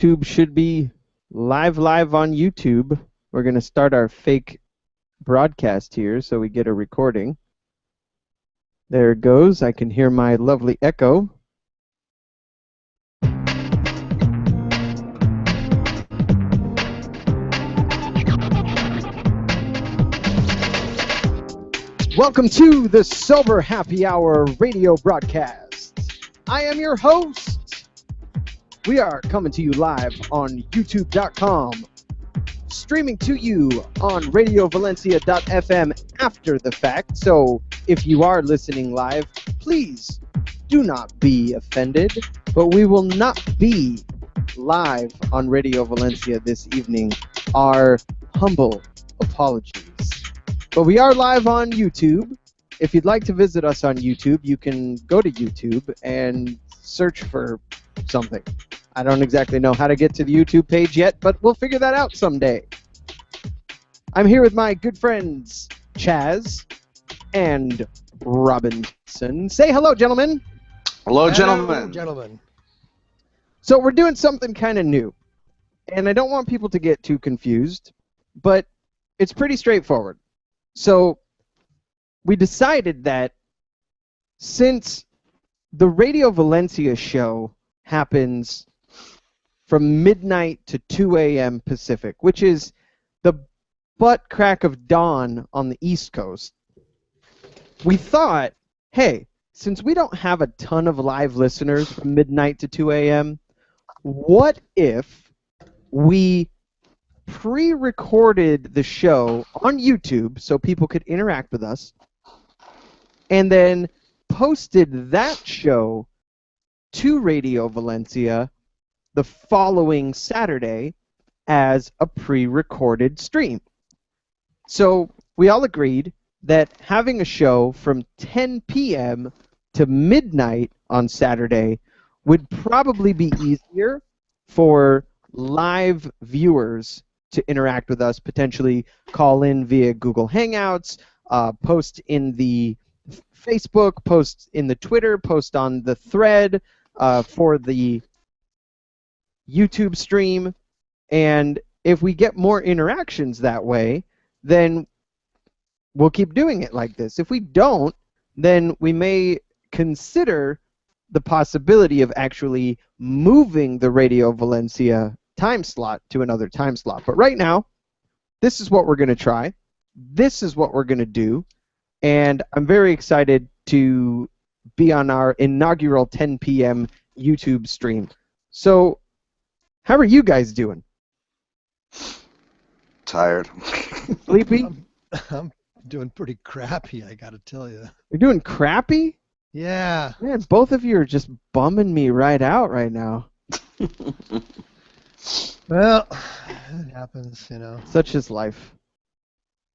YouTube should be live on YouTube. We're going to start our fake broadcast here so we get a recording. There it goes. I can hear my lovely echo. Welcome to the Sober Happy Hour radio broadcast. I am your host. We are coming to you live on YouTube.com, streaming to you on RadioValencia.fm after the fact. So if you are listening live, please do not be offended, but we will not be live on Radio Valencia this evening. Our humble apologies. But we are live on YouTube. If you'd like to visit us on YouTube, you can go to YouTube and search for something. I don't exactly know how to get to the YouTube page yet, but we'll figure that out someday. I'm here with my good friends, Chaz and Robinson. Say hello, gentlemen. Hello, gentlemen. Hello, gentlemen. So we're doing something kind of new, and I don't want people to get too confused, but it's pretty straightforward. So we decided that since the Radio Valencia show happens from midnight to 2 a.m. Pacific, which is the butt crack of dawn on the East Coast, we thought, hey, since we don't have a ton of live listeners from midnight to 2 a.m., what if we pre-recorded the show on YouTube so people could interact with us, and then posted that show to Radio Valencia the following Saturday as a pre-recorded stream. So we all agreed that having a show from 10 p.m. to midnight on Saturday would probably be easier for live viewers to interact with us, potentially call in via Google Hangouts, post in the Facebook, post in the Twitter, post on the thread for the YouTube stream. And if we get more interactions that way, then we'll keep doing it like this. If we don't, then we may consider the possibility of actually moving the Radio Valencia time slot to another time slot. But right now, this is what we're going to try. This is what we're going to do. And I'm very excited to be on our inaugural 10 p.m. YouTube stream. So, how are you guys doing? Tired. Sleepy? I'm doing pretty crappy, I gotta tell you. You're doing crappy? Yeah. Man, both of you are just bumming me right out right now. Well, it happens, you know. Such is life.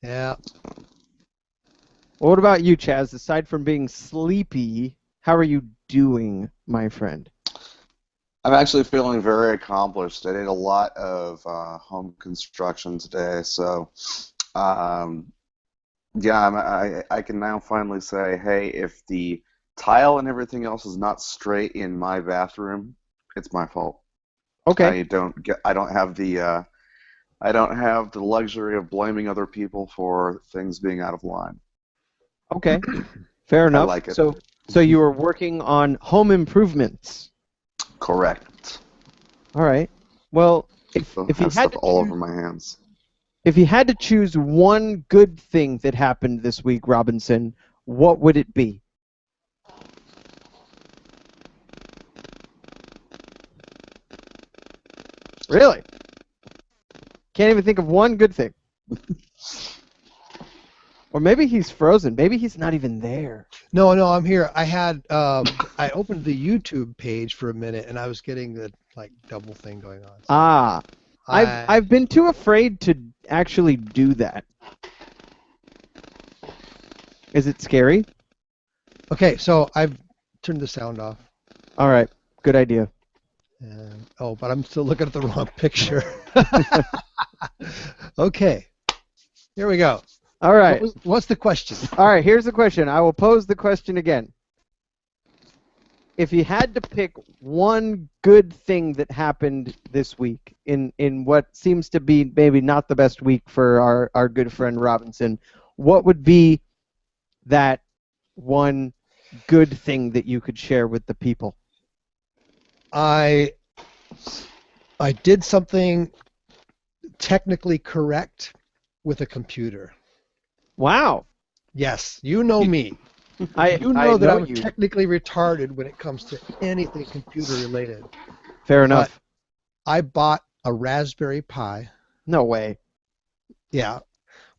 Yeah. Well, what about you, Chaz? Aside from being sleepy, how are you doing, my friend? I'm actually feeling very accomplished. I did a lot of home construction today, so yeah, I can now finally say, hey, if the tile and everything else is not straight in my bathroom, it's my fault. Okay. I don't have the luxury of blaming other people for things being out of line. Okay. Fair enough. I like it. So you were working on home improvements. Correct. All right. Well, if you had to all over my hands. If you had to choose one good thing that happened this week, Robinson, what would it be? Really? Can't even think of one good thing. Or maybe he's frozen. Maybe he's not even there. No, I'm here. I had I opened the YouTube page for a minute, and I was getting the double thing going on. So I've been too afraid to actually do that. Is it scary? Okay, so I've turned the sound off. All right. Good idea. But I'm still looking at the wrong picture. Okay. Here we go. All right. What's the question? All right, here's the question. I will pose the question again. if you had to pick one good thing that happened this week in what seems to be maybe not the best week for our good friend Robinson, what would be that one good thing that you could share with the people? I did something technically correct with a computer. Wow. Yes, you know me. I You know that I'm you. technically retarded when it comes to anything computer related. Fair enough. I bought a Raspberry Pi. No way. Yeah,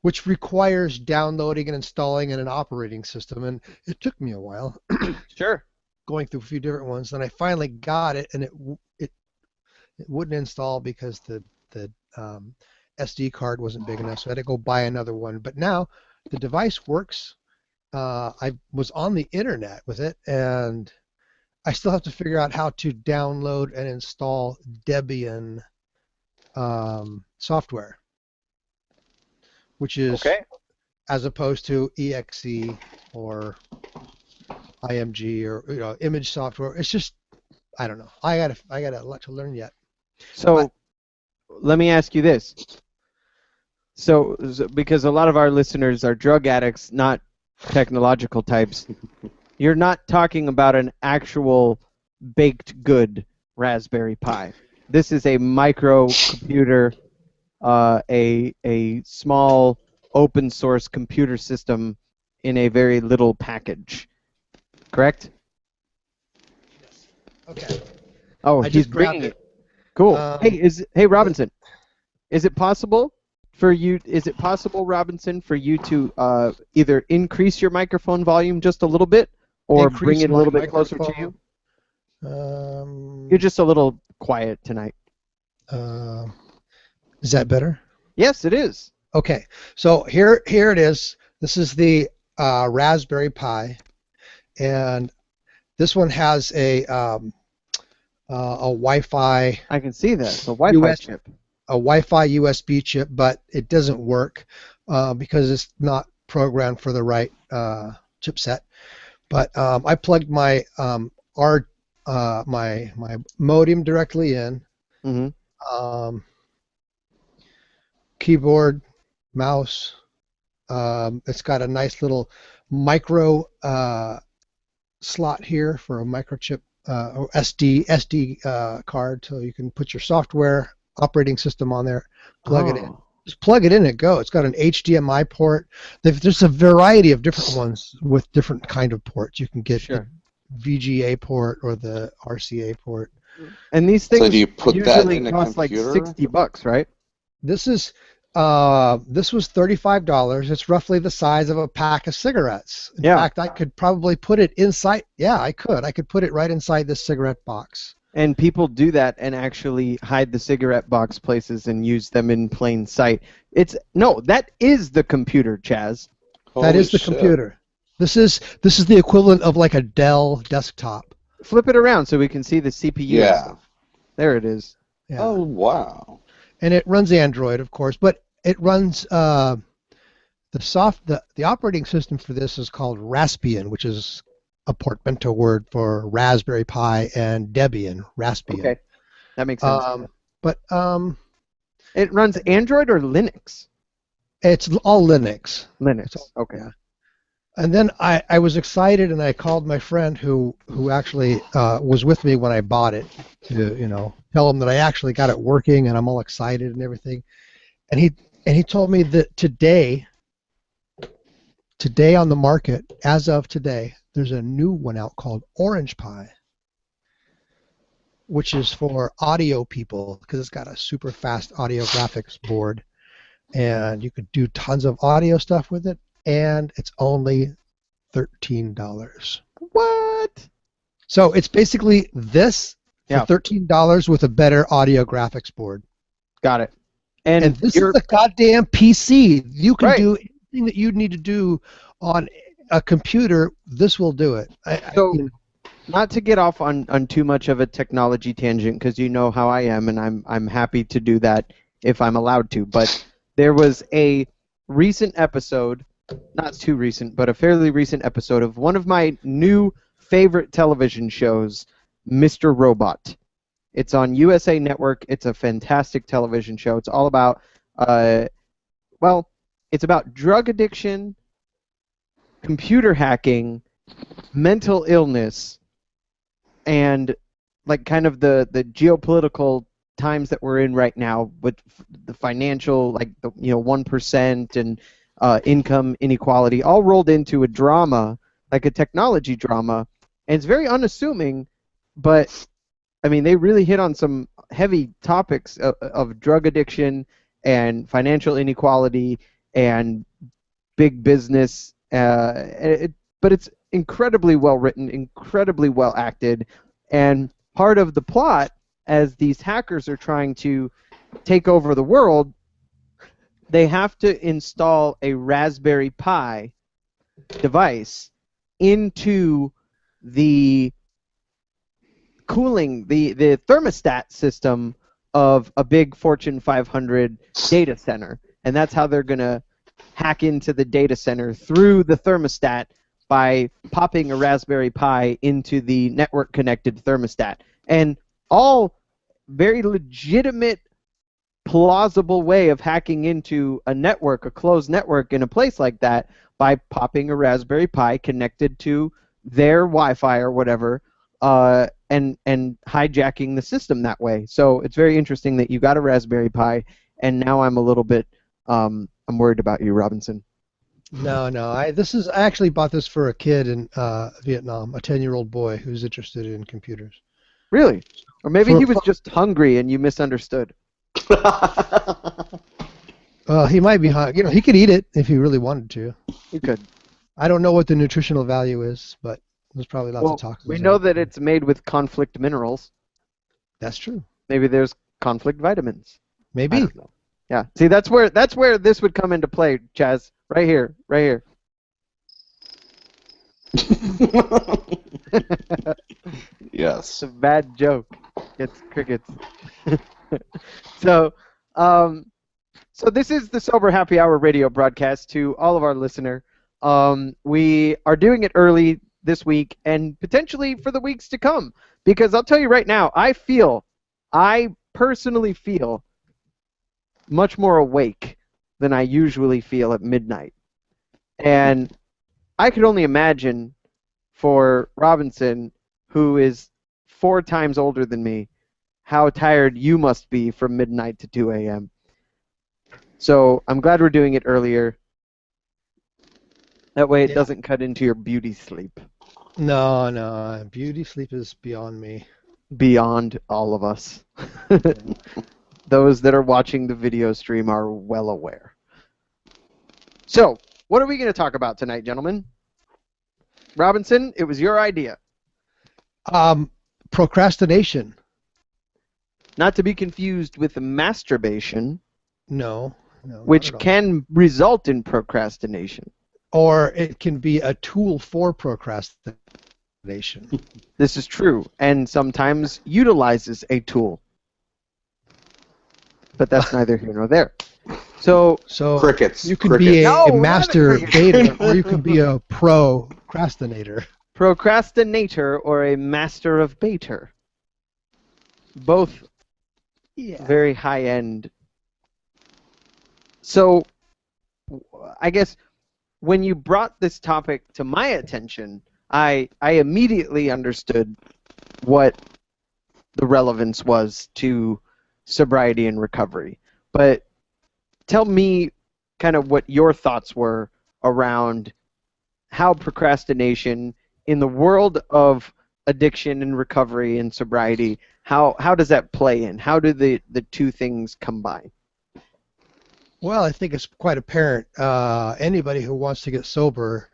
which requires downloading and installing an operating system, and it took me a while Sure. going through a few different ones. Then I finally got it, and it wouldn't install because the SD card wasn't big enough, so I had to go buy another one. But now the device works. I was on the internet with it, and I still have to figure out how to download and install Debian software, which is Okay. as opposed to exe or IMG or image software. It's just I don't know. I got a lot to learn yet. So let me ask you this. So because a lot of our listeners are drug addicts, not technological types, you're not talking about an actual baked good Raspberry Pi. This is a microcomputer, a small open source computer system in a very little package. Correct? Okay. Oh, I he's just bringing grabbed it. Cool. Um, Hey Robinson, is it possible for you? Is it possible, Robinson, for you to either increase your microphone volume just a little bit, or bring Increase it a my little bit closer to you? microphone. You're just a little quiet tonight. Is that better? Yes, it is. Okay. So here it is. This is the Raspberry Pi, and this one has a Wi-Fi I can see that. It's a Wi-Fi US chip. a Wi-Fi USB chip, but it doesn't work because it's not programmed for the right chipset. But I plugged my my modem directly in. Mm-hmm. Keyboard, mouse. It's got a nice little micro slot here for a microchip or SD card, so you can put your software operating system on there, plug it in. Just plug it in and go. It's got an HDMI port. There's a variety of different ones with different kind of ports. You can get Sure. the VGA port or the RCA port. And these things So do you put that usually in a cost like computer? $60, right? This was $35. It's roughly the size of a pack of cigarettes. In fact, I could probably put it inside. Yeah, I could. I could put it right inside this cigarette box. And people do that and actually hide the cigarette box places and use them in plain sight. That is the computer, Chaz. That is the computer. This is the equivalent of like a Dell desktop. Flip it around so we can see the CPU. Yeah. There it is. Yeah. Oh, wow. And it runs Android, of course, but it runs the operating system for this is called Raspbian, which is a portmanteau word for Raspberry Pi and Debian, Raspbian. Okay, that makes sense. But it runs Android or Linux? It's all Linux. Linux. Okay. Yeah. And then I was excited, and I called my friend who actually was with me when I bought it to tell him that I actually got it working, and I'm all excited and everything. And he told me that today on the market, as of today, there's a new one out called Orange Pi, which is for audio people because it's got a super fast audio graphics board, and you could do tons of audio stuff with it. And it's only $13. What? So it's basically this for $13 with a better audio graphics board. Got it. And this is a goddamn PC. You can do anything that you need to do on a computer. This will do it. Not to get off on too much of a technology tangent, because you know how I am, and I'm happy to do that if I'm allowed to. But there was a recent episode. Not too recent, but a fairly recent episode of one of my new favorite television shows, Mr. Robot. It's on USA Network. It's a fantastic television show. It's all about, well, it's about drug addiction, computer hacking, mental illness, and like kind of the geopolitical times that we're in right now with the financial, like the 1% and income inequality, all rolled into a drama, like a technology drama, and it's very unassuming, but I mean they really hit on some heavy topics of drug addiction and financial inequality and big business. But it's incredibly well written, incredibly well acted, and part of the plot, as these hackers are trying to take over the world, they have to install a Raspberry Pi device into the cooling, the thermostat system of a big Fortune 500 data center. And that's how they're going to hack into the data center through the thermostat by popping a Raspberry Pi into the network-connected thermostat. And all very legitimate, plausible way of hacking into a network, a closed network in a place like that, by popping a Raspberry Pi connected to their Wi-Fi or whatever, and hijacking the system that way. So it's very interesting that you got a Raspberry Pi, and now I'm a little bit I'm worried about you, Robinson. No. I actually bought this for a kid in Vietnam, a 10-year-old boy who's interested in computers. Really? Or maybe he was just hungry and you misunderstood. He might be hungry. He could eat it if he really wanted to. He could. I don't know what the nutritional value is, but there's probably lots of toxins. We know that it's made with conflict minerals. That's true. Maybe there's conflict vitamins. Maybe. I don't know. Yeah. See, that's where this would come into play, Chaz. Right here. Yes. It's a bad joke. It's crickets. So this is the Sober Happy Hour radio broadcast to all of our listener. We are doing it early this week and potentially for the weeks to come, because I'll tell you right now, I personally feel much more awake than I usually feel at midnight. And I could only imagine for Robinson, who is 4 times older than me, how tired you must be from midnight to 2 a.m. So I'm glad we're doing it earlier. That way it doesn't cut into your beauty sleep. No. Beauty sleep is beyond me. Beyond all of us. Those that are watching the video stream are well aware. So, what are we going to talk about tonight, gentlemen? Robinson, it was your idea. Procrastination. Not to be confused with masturbation. No. Which can result in procrastination. Or it can be a tool for procrastination. This is true, and sometimes utilizes a tool. But that's neither here nor there. So crickets. You could be a master baiter, or you could be a procrastinator. Procrastinator or a master of baiter. Both very high-end. So, I guess when you brought this topic to my attention, I immediately understood what the relevance was to sobriety and recovery. But tell me kind of what your thoughts were around how procrastination in the world of addiction and recovery and sobriety, how does that play in? How do the two things combine? Well, I think it's quite apparent. Anybody who wants to get sober,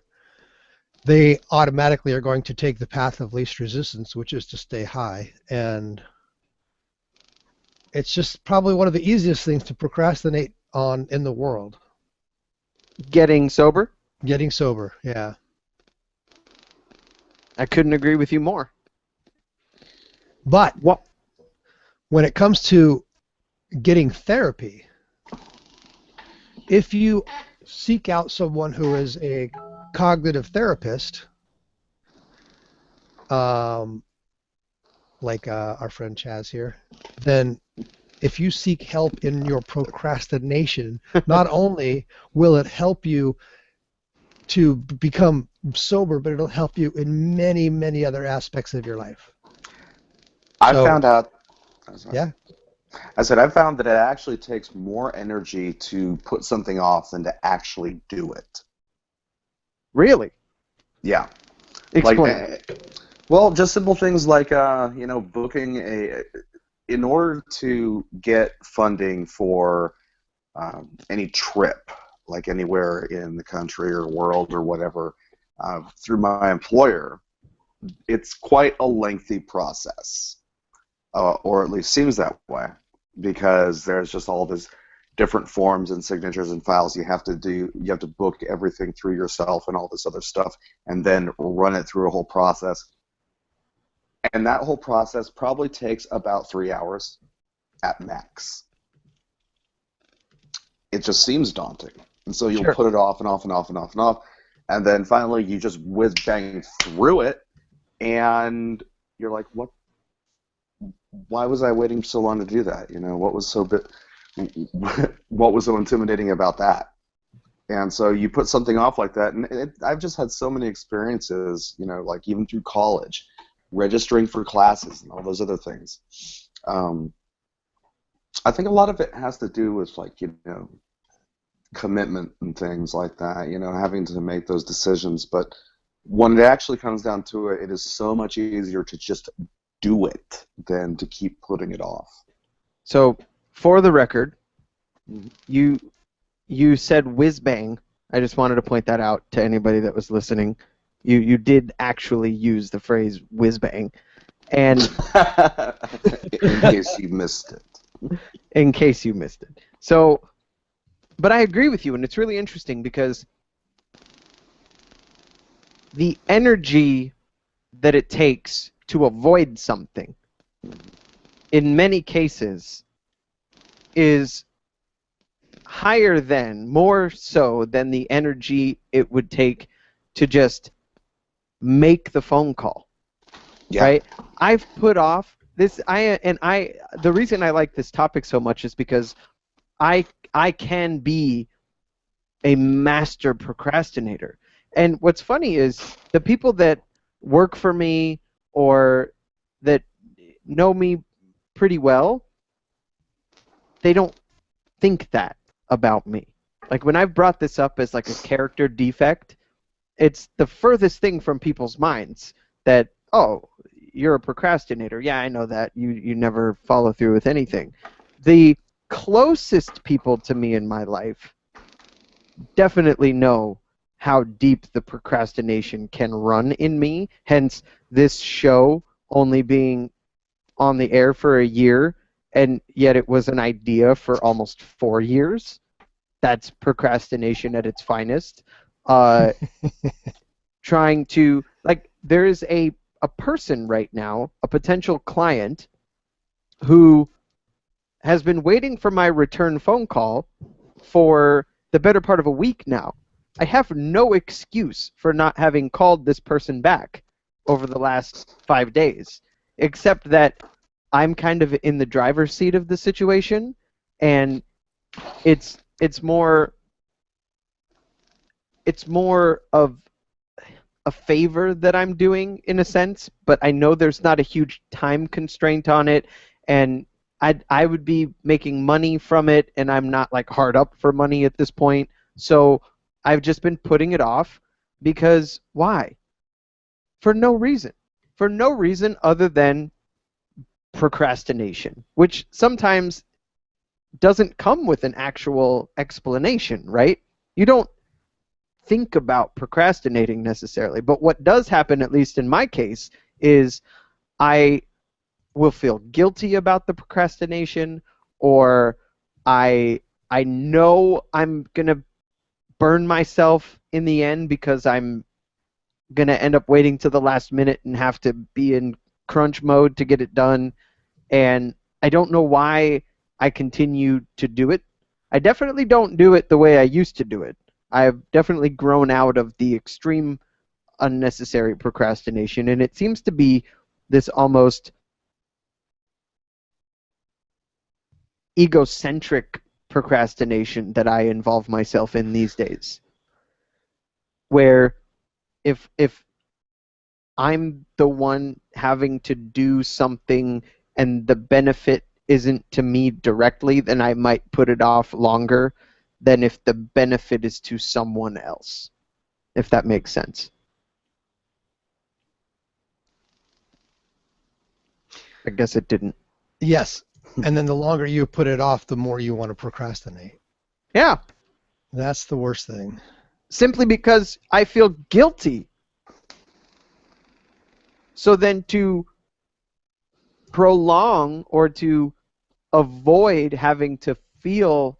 they automatically are going to take the path of least resistance, which is to stay high. And it's just probably one of the easiest things to procrastinate on in the world. Getting sober? Getting sober, yeah. I couldn't agree with you more. But when it comes to getting therapy, if you seek out someone who is a cognitive therapist, like our friend Chaz here, then if you seek help in your procrastination, not only will it help you to become sober, but it'll help you in many, many other aspects of your life. I So, found out. yeah, I said I found that it actually takes more energy to put something off than to actually do it. Really? Yeah, like, Explain. well, just simple things like booking a. In order to get funding for any trip, like anywhere in the country or world or whatever, through my employer, it's quite a lengthy process, or at least seems that way, because there's just all these different forms and signatures and files you have to do. You have to book everything through yourself and all this other stuff, and then run it through a whole process. And that whole process probably takes about 3 hours at max. It just seems daunting. And so you'll Sure. put it off and off and off and off and off. And then finally you just whiz bang through it, and you're like, what? Why was I waiting so long to do that? What was what was so intimidating about that? And so you put something off like that, and I've just had so many experiences, like even through college, registering for classes and all those other things. I think a lot of it has to do with, like, commitment and things like that, having to make those decisions. But when it actually comes down to it, it is so much easier to just do it than to keep putting it off. So, for the record, Mhm. you said whiz bang. I just wanted to point that out to anybody that was listening. You did actually use the phrase whiz bang, and In case you missed it. in case you missed it. So, but I agree with you, and it's really interesting because the energy that it takes to avoid something, in many cases, is higher than, more so than the energy it would take to just make the phone call. Yeah. Right? I've put off this. The reason I like this topic so much is because I can be a master procrastinator. And what's funny is the people that work for me or that know me pretty well, they don't think that about me. Like when I've brought this up as like a character defect, it's the furthest thing from people's minds that, oh, you're a procrastinator. Yeah, I know that. You never follow through with anything. The closest people to me in my life definitely know how deep the procrastination can run in me. Hence, this show only being on the air for a year, and yet it was an idea for almost 4 years. That's procrastination at its finest. Trying to, like, there is a person right now, a potential client, who has been waiting for my return phone call for the better part of a week now. I have no excuse for not having called this person back over the last 5 days, except that I'm kind of in the driver's seat of the situation, and it's more of a favor that I'm doing in a sense, but I know there's not a huge time constraint on it, and I would be making money from it, and I'm not like hard up for money at this point. So I've just been putting it off because why? For no reason. For no reason other than procrastination, which sometimes doesn't come with an actual explanation, right? You don't think about procrastinating necessarily, but what does happen, at least in my case, is I will feel guilty about the procrastination, or I know I'm gonna burn myself in the end because I'm gonna end up waiting to the last minute and have to be in crunch mode to get it done, and I don't know why I continue to do it. I definitely don't do it the way I used to do it. I've definitely grown out of the extreme unnecessary procrastination, and it seems to be this almost egocentric procrastination that I involve myself in these days, where if I'm the one having to do something and the benefit isn't to me directly, then I might put it off longer than if the benefit is to someone else, if that makes sense. I guess it didn't. Yes. And then the longer you put it off, the more you want to procrastinate. Yeah. That's the worst thing. Simply because I feel guilty. So then to prolong or to avoid having to feel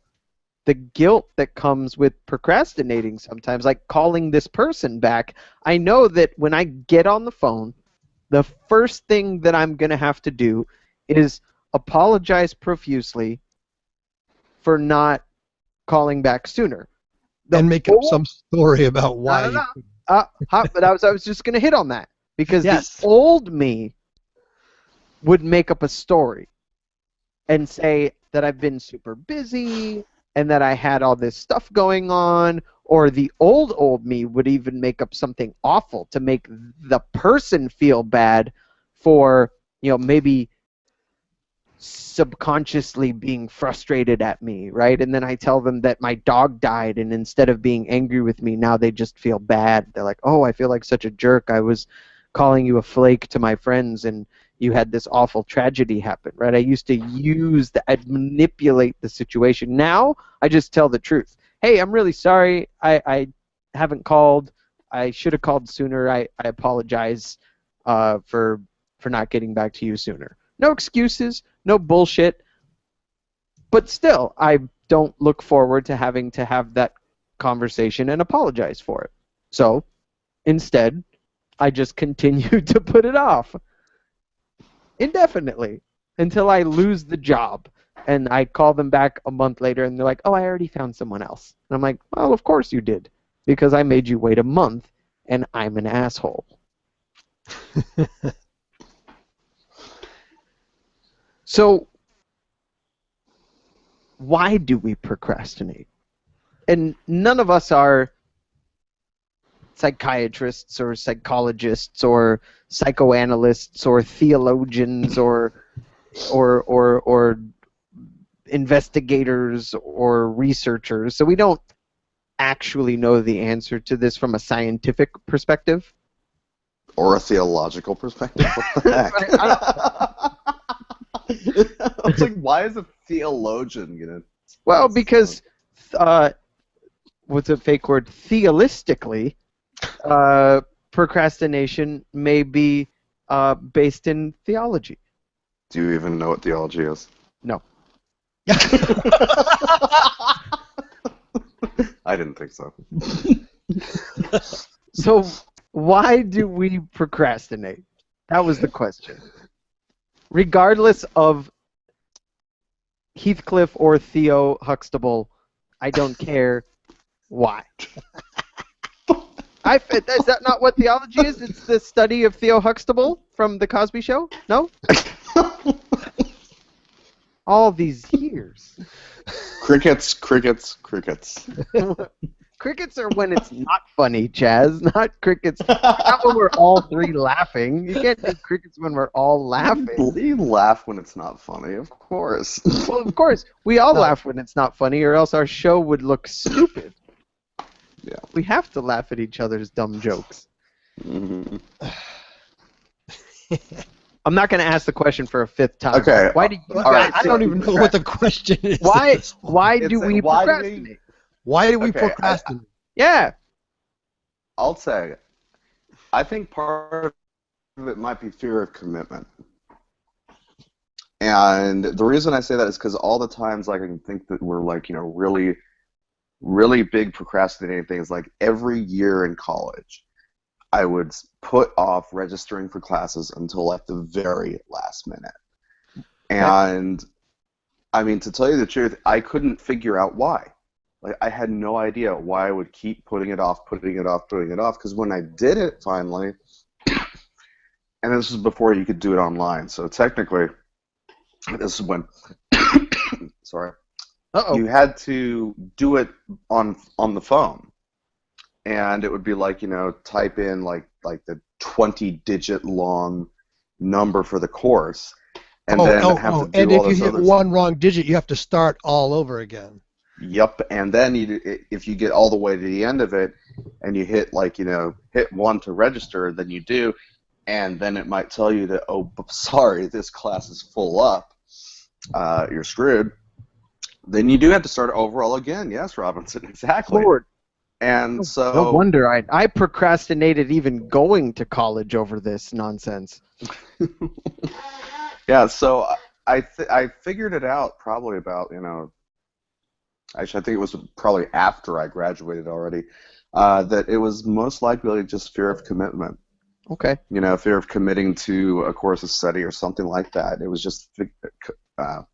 the guilt that comes with procrastinating sometimes, like calling this person back, I know that when I get on the phone, the first thing that I'm going to have to do is apologize profusely for not calling back sooner. And make up some story about why. But I was just going to hit on that, because Yes. the old me would make up a story and say that I've been super busy and that I had all this stuff going on, or the old me would even make up something awful to make the person feel bad for, maybe subconsciously being frustrated at me, right? And then I tell them that my dog died, and instead of being angry with me, now they just feel bad. They're like, oh, I feel like such a jerk. I was calling you a flake to my friends, and you had this awful tragedy happen, right? I used to I'd manipulate the situation. Now I just tell the truth. Hey, I'm really sorry. I haven't called. I should have called sooner. I apologize for not getting back to you sooner. No excuses, no bullshit. But still, I don't look forward to having to have that conversation and apologize for it. So instead, I just continue to put it off indefinitely until I lose the job. And I call them back a month later, and they're like, oh, I already found someone else. And I'm like, well, of course you did, because I made you wait a month, and I'm an asshole. So why do we procrastinate? And none of us are psychiatrists or psychologists or psychoanalysts or theologians or investigators or researchers. So we don't actually know the answer to this from a scientific perspective. Or a theological perspective. What the heck? I was like, why is a theologian gonna? Well, because what's a fake word? Theolistically, procrastination may be based in theology. Do you even know what theology is? No. I didn't think so. So why do we procrastinate? That was the question. Regardless of Heathcliff or Theo Huxtable, I don't care why. Is that not what theology is? It's the study of Theo Huxtable from The Cosby Show? No? All these years. Crickets. Crickets are when it's not funny, Chaz, not crickets. Not when we're all three laughing. You can't do crickets when we're all laughing. You laugh when it's not funny, of course. Well, of course. We all laugh when it's not funny, or else our show would look stupid. Yeah. We have to laugh at each other's dumb jokes. Mm-hmm. I'm not going to ask the question for a fifth time. Okay. Why do you All right, I don't even know what the question is. Why do we procrastinate? Why do we Okay, procrastinate? Yeah. I'll say, I think part of it might be fear of commitment. And the reason I say that is because all the times I can think that we're like, really, really big procrastinating things, like every year in college, I would put off registering for classes until like the very last minute. And I mean, to tell you the truth, I couldn't figure out why. like I had no idea why I would keep putting it off, because when I did it finally, and this was before you could do it online, so technically, this is when, sorry, Uh-oh. you had to do it on the phone, and it would be like, type in like the 20-digit long number for the course, and then have to do and all if you this hit other one wrong digit, you have to start all over again. Yep, and then if you get all the way to the end of it, and you hit hit 1 to register, then you do, and then it might tell you that, oh, sorry, this class is full up, you're screwed. Then you do have to start over all again. Yes, Robinson, exactly. Lord. And so No wonder I procrastinated even going to college over this nonsense. yeah, so I figured it out probably about actually, I think it was probably after I graduated already, that it was most likely just fear of commitment. Okay. Fear of committing to a course of study or something like that. It was just, I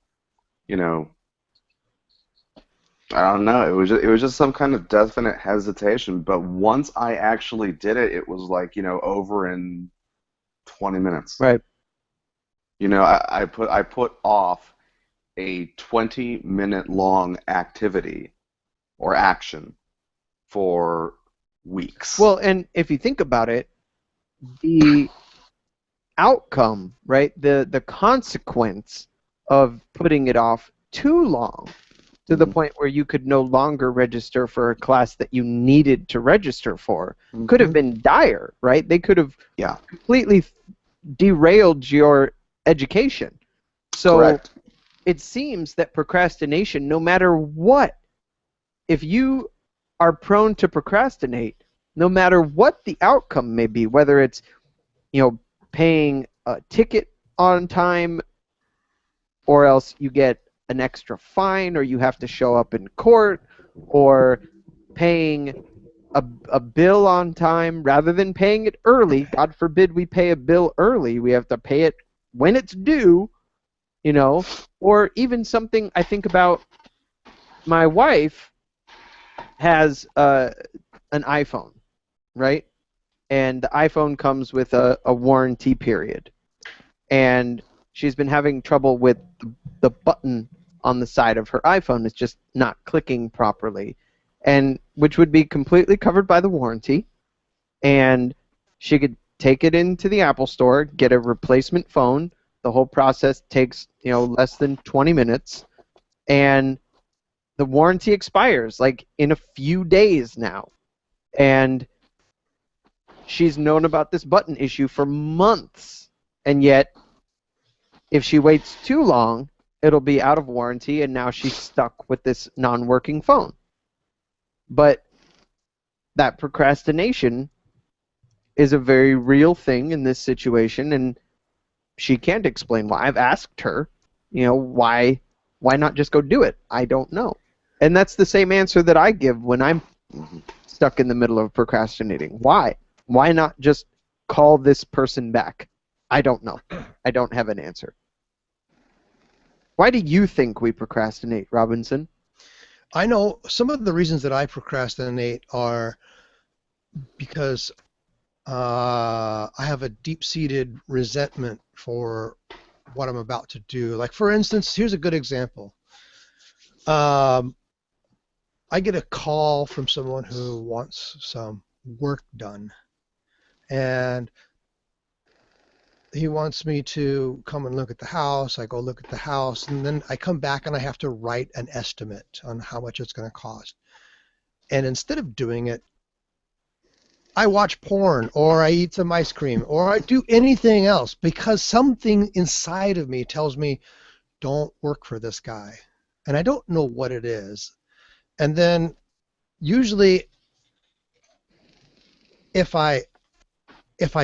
don't know. It was just some kind of definite hesitation. But once I actually did it, it was like, over in 20 minutes. Right. I put off a 20-minute long activity or action for weeks. Well, and if you think about it, the outcome, right, the consequence of putting it off too long to the point where you could no longer register for a class that you needed to register for could have been dire, right? They could have completely derailed your education. So Correct. It seems that procrastination, no matter what, if you are prone to procrastinate, no matter what the outcome may be, whether it's, paying a ticket on time, or else you get an extra fine, or you have to show up in court, or paying a bill on time rather than paying it early. God forbid we pay a bill early. We have to pay it when it's due, or even something I think about. My wife has an iPhone, right? And the iPhone comes with a warranty period. And she's been having trouble with the button on the side of her iPhone. It's just not clicking properly, and which would be completely covered by the warranty. And she could take it into the Apple Store, get a replacement phone. The whole process takes, less than 20 minutes. And the warranty expires like in a few days now. And she's known about this button issue for months. And yet, if she waits too long, it'll be out of warranty, and now she's stuck with this non-working phone. But that procrastination is a very real thing in this situation, and she can't explain why. I've asked her, why not just go do it? I don't know. And that's the same answer that I give when I'm stuck in the middle of procrastinating. Why? Why not just call this person back? I don't know. I don't have an answer. Why do you think we procrastinate, Robinson? I know some of the reasons that I procrastinate are because I have a deep-seated resentment for what I'm about to do. Like, for instance, here's a good example. I get a call from someone who wants some work done, and he wants me to come and look at the house. I go look at the house, and then I come back and I have to write an estimate on how much it's going to cost. And instead of doing it, I watch porn, or I eat some ice cream, or I do anything else, because something inside of me tells me, don't work for this guy. And I don't know what it is. And then usually if I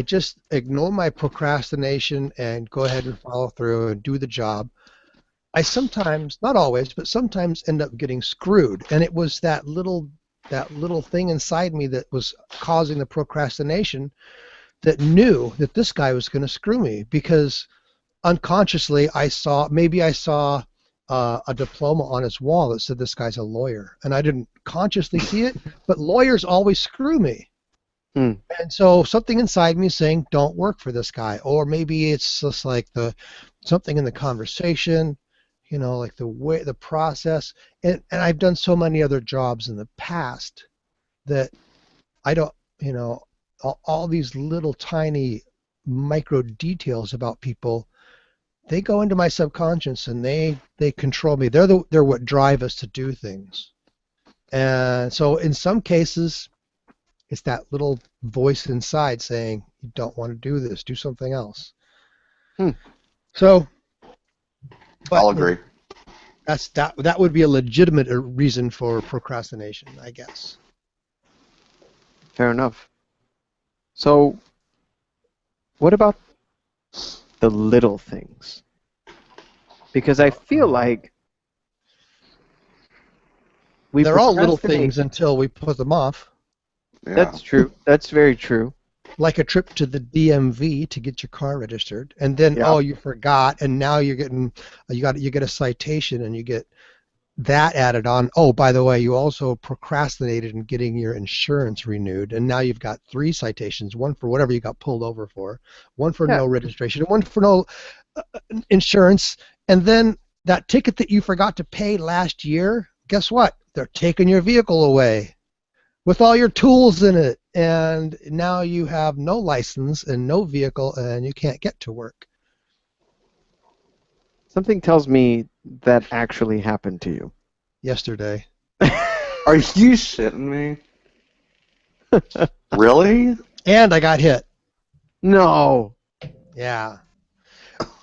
just ignore my procrastination and go ahead and follow through and do the job, I sometimes, not always, but sometimes end up getting screwed. And it was that little thing inside me that was causing the procrastination that knew that this guy was going to screw me, because unconsciously I saw a diploma on his wall that said this guy's a lawyer, and I didn't consciously see it, but lawyers always screw me. Hmm. And so something inside me is saying, don't work for this guy. Or maybe it's just like something in the conversation, like the way, the process. And I've done so many other jobs in the past that I don't, all these little tiny micro details about people, they go into my subconscious and they control me. They're what drive us to do things. And so in some cases, it's that little voice inside saying, you don't want to do this, do something else. Hmm. So, but I'll agree. that would be a legitimate reason for procrastination, I guess. Fair enough. So, what about the little things? Because I feel like they're all little procrastinate. things until we put them off. Yeah. That's true. That's very true. Like a trip to the DMV to get your car registered, and then Yeah. you forgot, and now you're getting you get a citation, and you get that added on. Oh, by the way, you also procrastinated in getting your insurance renewed, and now you've got 3 citations: one for whatever you got pulled over for, one for no registration, and one for no insurance, and then that ticket that you forgot to pay last year. Guess what? They're taking your vehicle away with all your tools in it, and now you have no license and no vehicle, and you can't get to work. Something tells me that actually happened to you. Yesterday. Are you shitting me? Really? And I got hit. No. Yeah.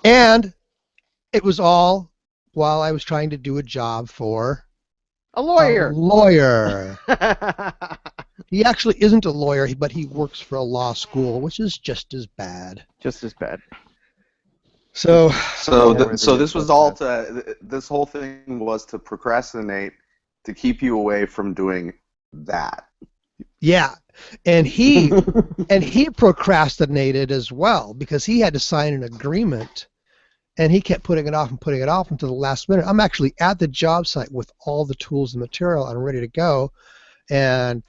And it was all while I was trying to do a job for A lawyer. a lawyer. He actually isn't a lawyer, but he works for a law school, which is just as bad. Just as bad. So This was all to. This whole thing was to procrastinate, to keep you away from doing that. yeah, and he procrastinated as well because he had to sign an agreement, and he kept putting it off until the last minute. I'm actually at the job site with all the tools and material. I'm ready to go, and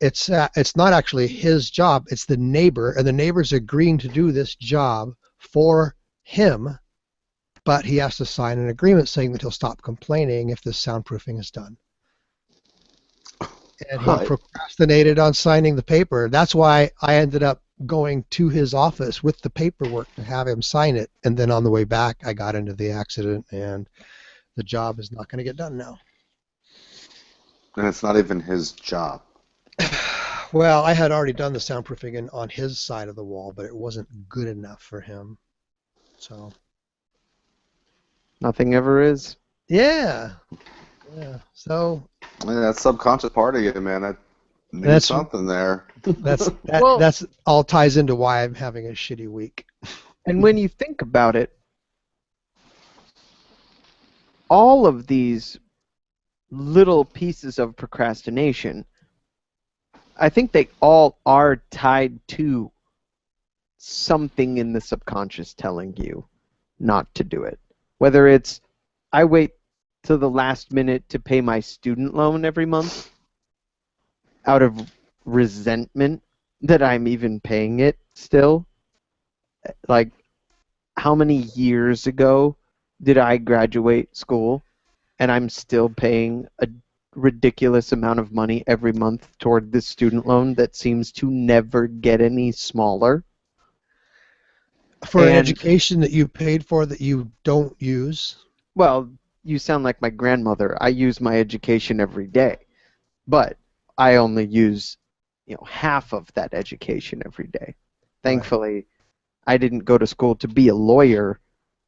it's not actually his job. It's the neighbor, and the neighbor's agreeing to do this job for him, but he has to sign an agreement saying that he'll stop complaining if this soundproofing is done. And he procrastinated on signing the paper. That's why I ended up going to his office with the paperwork to have him sign it. And then on the way back, I got into the accident, and the job is not going to get done now. And it's not even his job. Well, I had already done the soundproofing on his side of the wall, but it wasn't good enough for him. So. Nothing ever is. Yeah. So. Yeah, that subconscious part of you, man. That there's something there. That's all ties into why I'm having a shitty week. And when you think about it, all of these little pieces of procrastination, I think they all are tied to something in the subconscious telling you not to do it. Whether it's, I wait till the last minute to pay my student loan every month out of resentment that I'm even paying it still. Like, how many years ago did I graduate school and I'm still paying a ridiculous amount of money every month toward this student loan that seems to never get any smaller? For an education that you paid for that you don't use? Well, you sound like my grandmother. I use my education every day, but I only use, half of that education every day. Thankfully, I didn't go to school to be a lawyer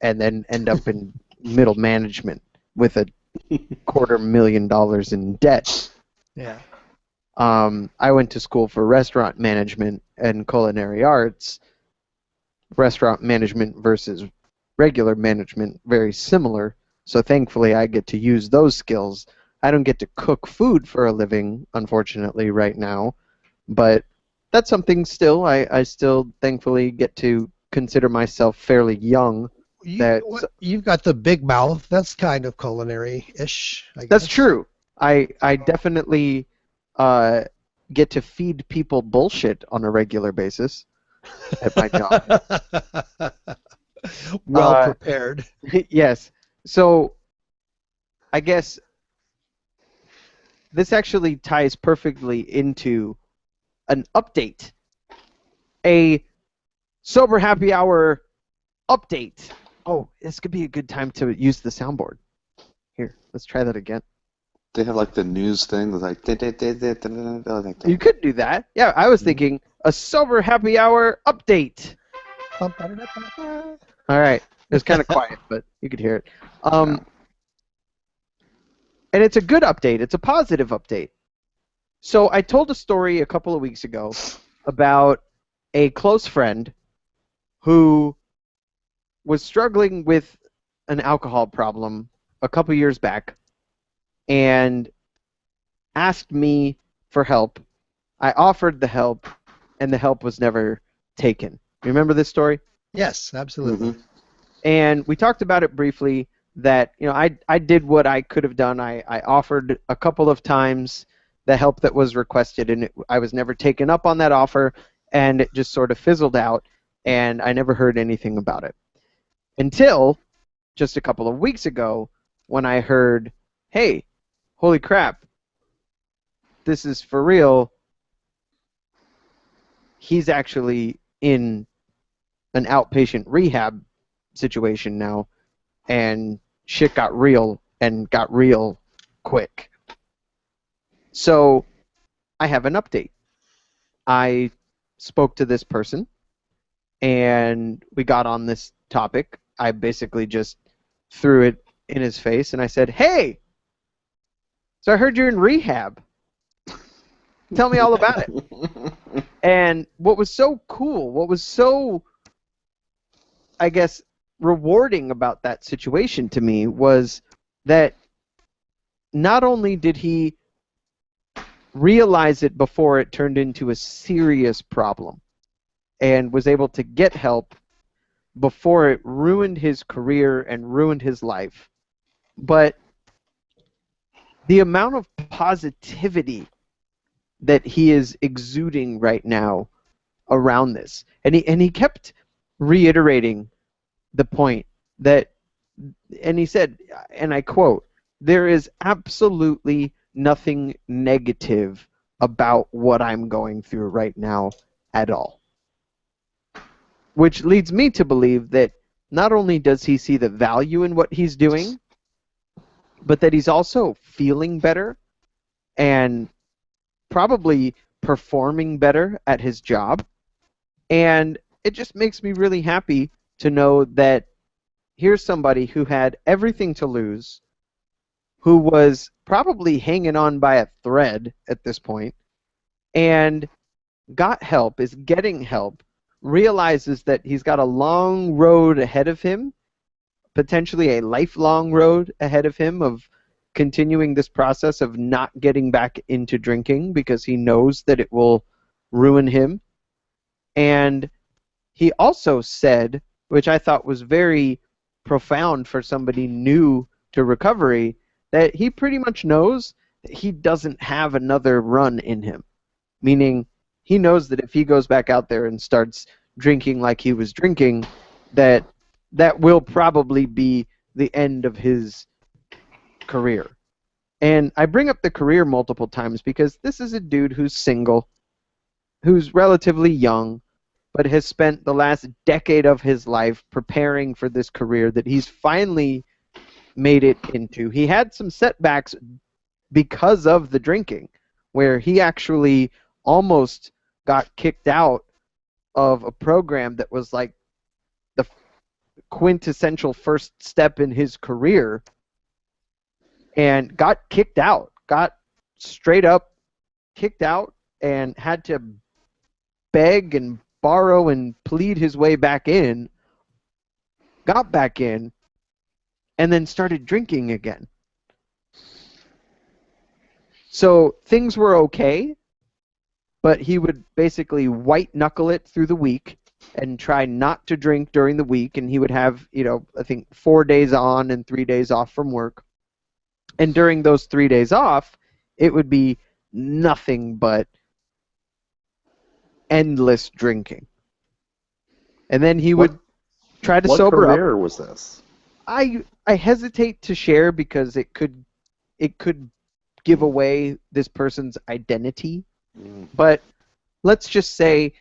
and then end up in middle management with $250,000 in debt. Yeah. I went to school for restaurant management and culinary arts. Restaurant management versus regular management, very similar. So thankfully, I get to use those skills. I don't get to cook food for a living, unfortunately, right now. But that's something still. I still thankfully get to consider myself fairly young You've got the big mouth. That's kind of culinary-ish, I That's guess. true. I definitely uh, get to feed people bullshit on a regular basis at my job. Well prepared. Yes. So I guess this actually ties perfectly into an update, a sober happy hour update. Oh, this could be a good time to use the soundboard. Here, let's try that again. They have like the news thing with like. You could do that. Yeah, I was thinking a sober happy hour update. All right. It was kind of quiet, but you could hear it. And it's a good update. It's a positive update. So I told a story a couple of weeks ago about a close friend who was struggling with an alcohol problem a couple years back and asked me for help. I offered the help, and the help was never taken. You remember this story? Yes, absolutely. Mm-hmm. And we talked about it briefly, that I did what I could have done. I offered a couple of times the help that was requested, and I was never taken up on that offer, and it just sort of fizzled out, and I never heard anything about it. Until just a couple of weeks ago when I heard, hey, holy crap, this is for real. He's actually in an outpatient rehab situation now, and shit got real, and got real quick. So I have an update. I spoke to this person, and we got on this topic. I basically just threw it in his face, and I said, hey, so I heard you're in rehab. Tell me all about it. And what was so cool, what was so, I guess, rewarding about that situation to me was that not only did he realize it before it turned into a serious problem and was able to get help before it ruined his career and ruined his life, but the amount of positivity that he is exuding right now around this. And he kept reiterating the point that, and he said, and I quote, there is absolutely nothing negative about what I'm going through right now at all. Which leads me to believe that not only does he see the value in what he's doing, but that he's also feeling better and probably performing better at his job. And it just makes me really happy to know that here's somebody who had everything to lose, who was probably hanging on by a thread at this point, and got help, is getting help, realizes that he's got a long road ahead of him, potentially a lifelong road ahead of him of continuing this process of not getting back into drinking because he knows that it will ruin him. And he also said, which I thought was very profound for somebody new to recovery, that he pretty much knows that he doesn't have another run in him. Meaning, he knows that if he goes back out there and starts drinking like he was drinking, that will probably be the end of his career. And I bring up the career multiple times because this is a dude who's single, who's relatively young, but has spent the last decade of his life preparing for this career that he's finally made it into. He had some setbacks because of the drinking, where he actually almost got kicked out of a program that was like the quintessential first step in his career, and got kicked out, got straight up kicked out, and had to beg and borrow and plead his way back in, got back in, and then started drinking again. So things were okay, but he would basically white knuckle it through the week, and try not to drink during the week, and he would have, I think 4 days on and 3 days off from work. And during those 3 days off, it would be nothing but endless drinking. And then he would try to What sober up. career was this? I hesitate to share because it could give away this person's identity. But let's just say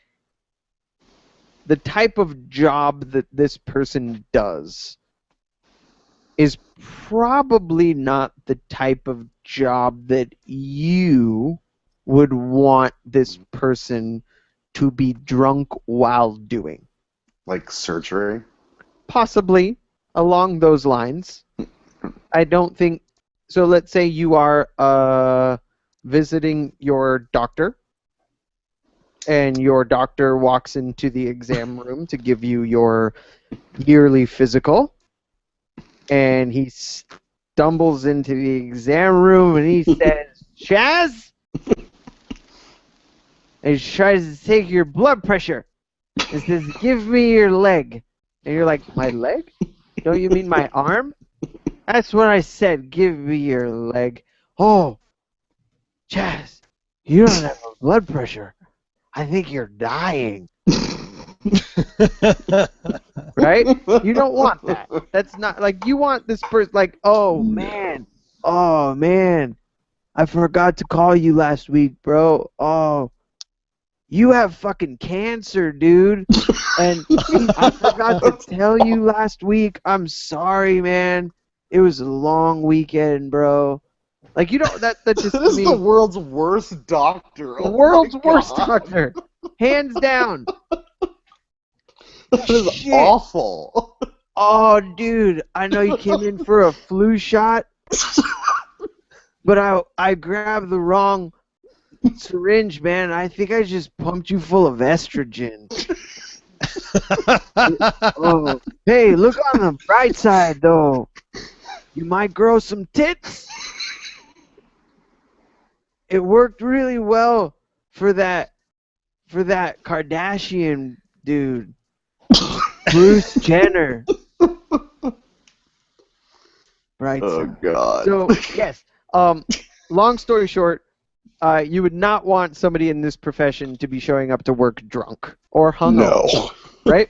the type of job that this person does is probably not the type of job that you would want this person to be drunk while doing. Like surgery? Possibly along those lines. I don't think so. Let's say you are visiting your doctor, and your doctor walks into the exam room to give you your yearly physical, and he stumbles into the exam room and he says, "Chaz," and he tries to take your blood pressure and says, "Give me your leg." And you're like, "My leg? Don't you mean my arm?" "That's what I said. Give me your leg." "Oh, Chaz, you don't have a blood pressure. I think you're dying." Right? You don't want that. That's not, like, you want this person, like, oh man, I forgot to call you last week, bro. Oh, you have fucking cancer, dude. And I forgot to tell you last week. I'm sorry, man. It was a long weekend, bro. Like, you don't, that just This is me, the world's worst doctor. the world's worst doctor. Hands down. That is Shit. awful. Oh, dude, I know you came in for a flu shot, but I grabbed the wrong syringe, man. I think I just pumped you full of estrogen. Oh, hey, look on the bright side, though. You might grow some tits. It worked really well for that Kardashian dude, Bruce Jenner. Right. Oh, God. So yes. Long story short, you would not want somebody in this profession to be showing up to work drunk or hungover. No. Right.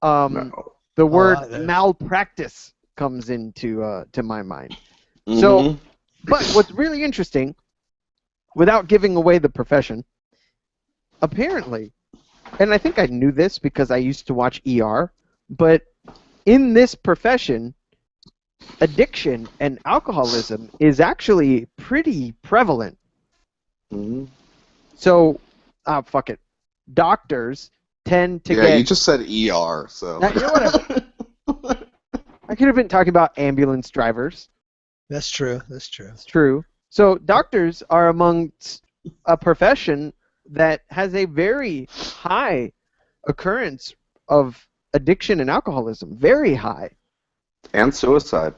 No. The word malpractice comes into to my mind. Mm-hmm. So, but what's really interesting, without giving away the profession, apparently, and I think I knew this because I used to watch ER, but in this profession, addiction and alcoholism is actually pretty prevalent. Mm-hmm. So, fuck it. Doctors tend to Yeah, get... you just said ER, so... You know what? I could have been talking about ambulance drivers. That's true. That's true. It's true. So doctors are amongst a profession that has a very high occurrence of addiction and alcoholism. Very high. And suicide.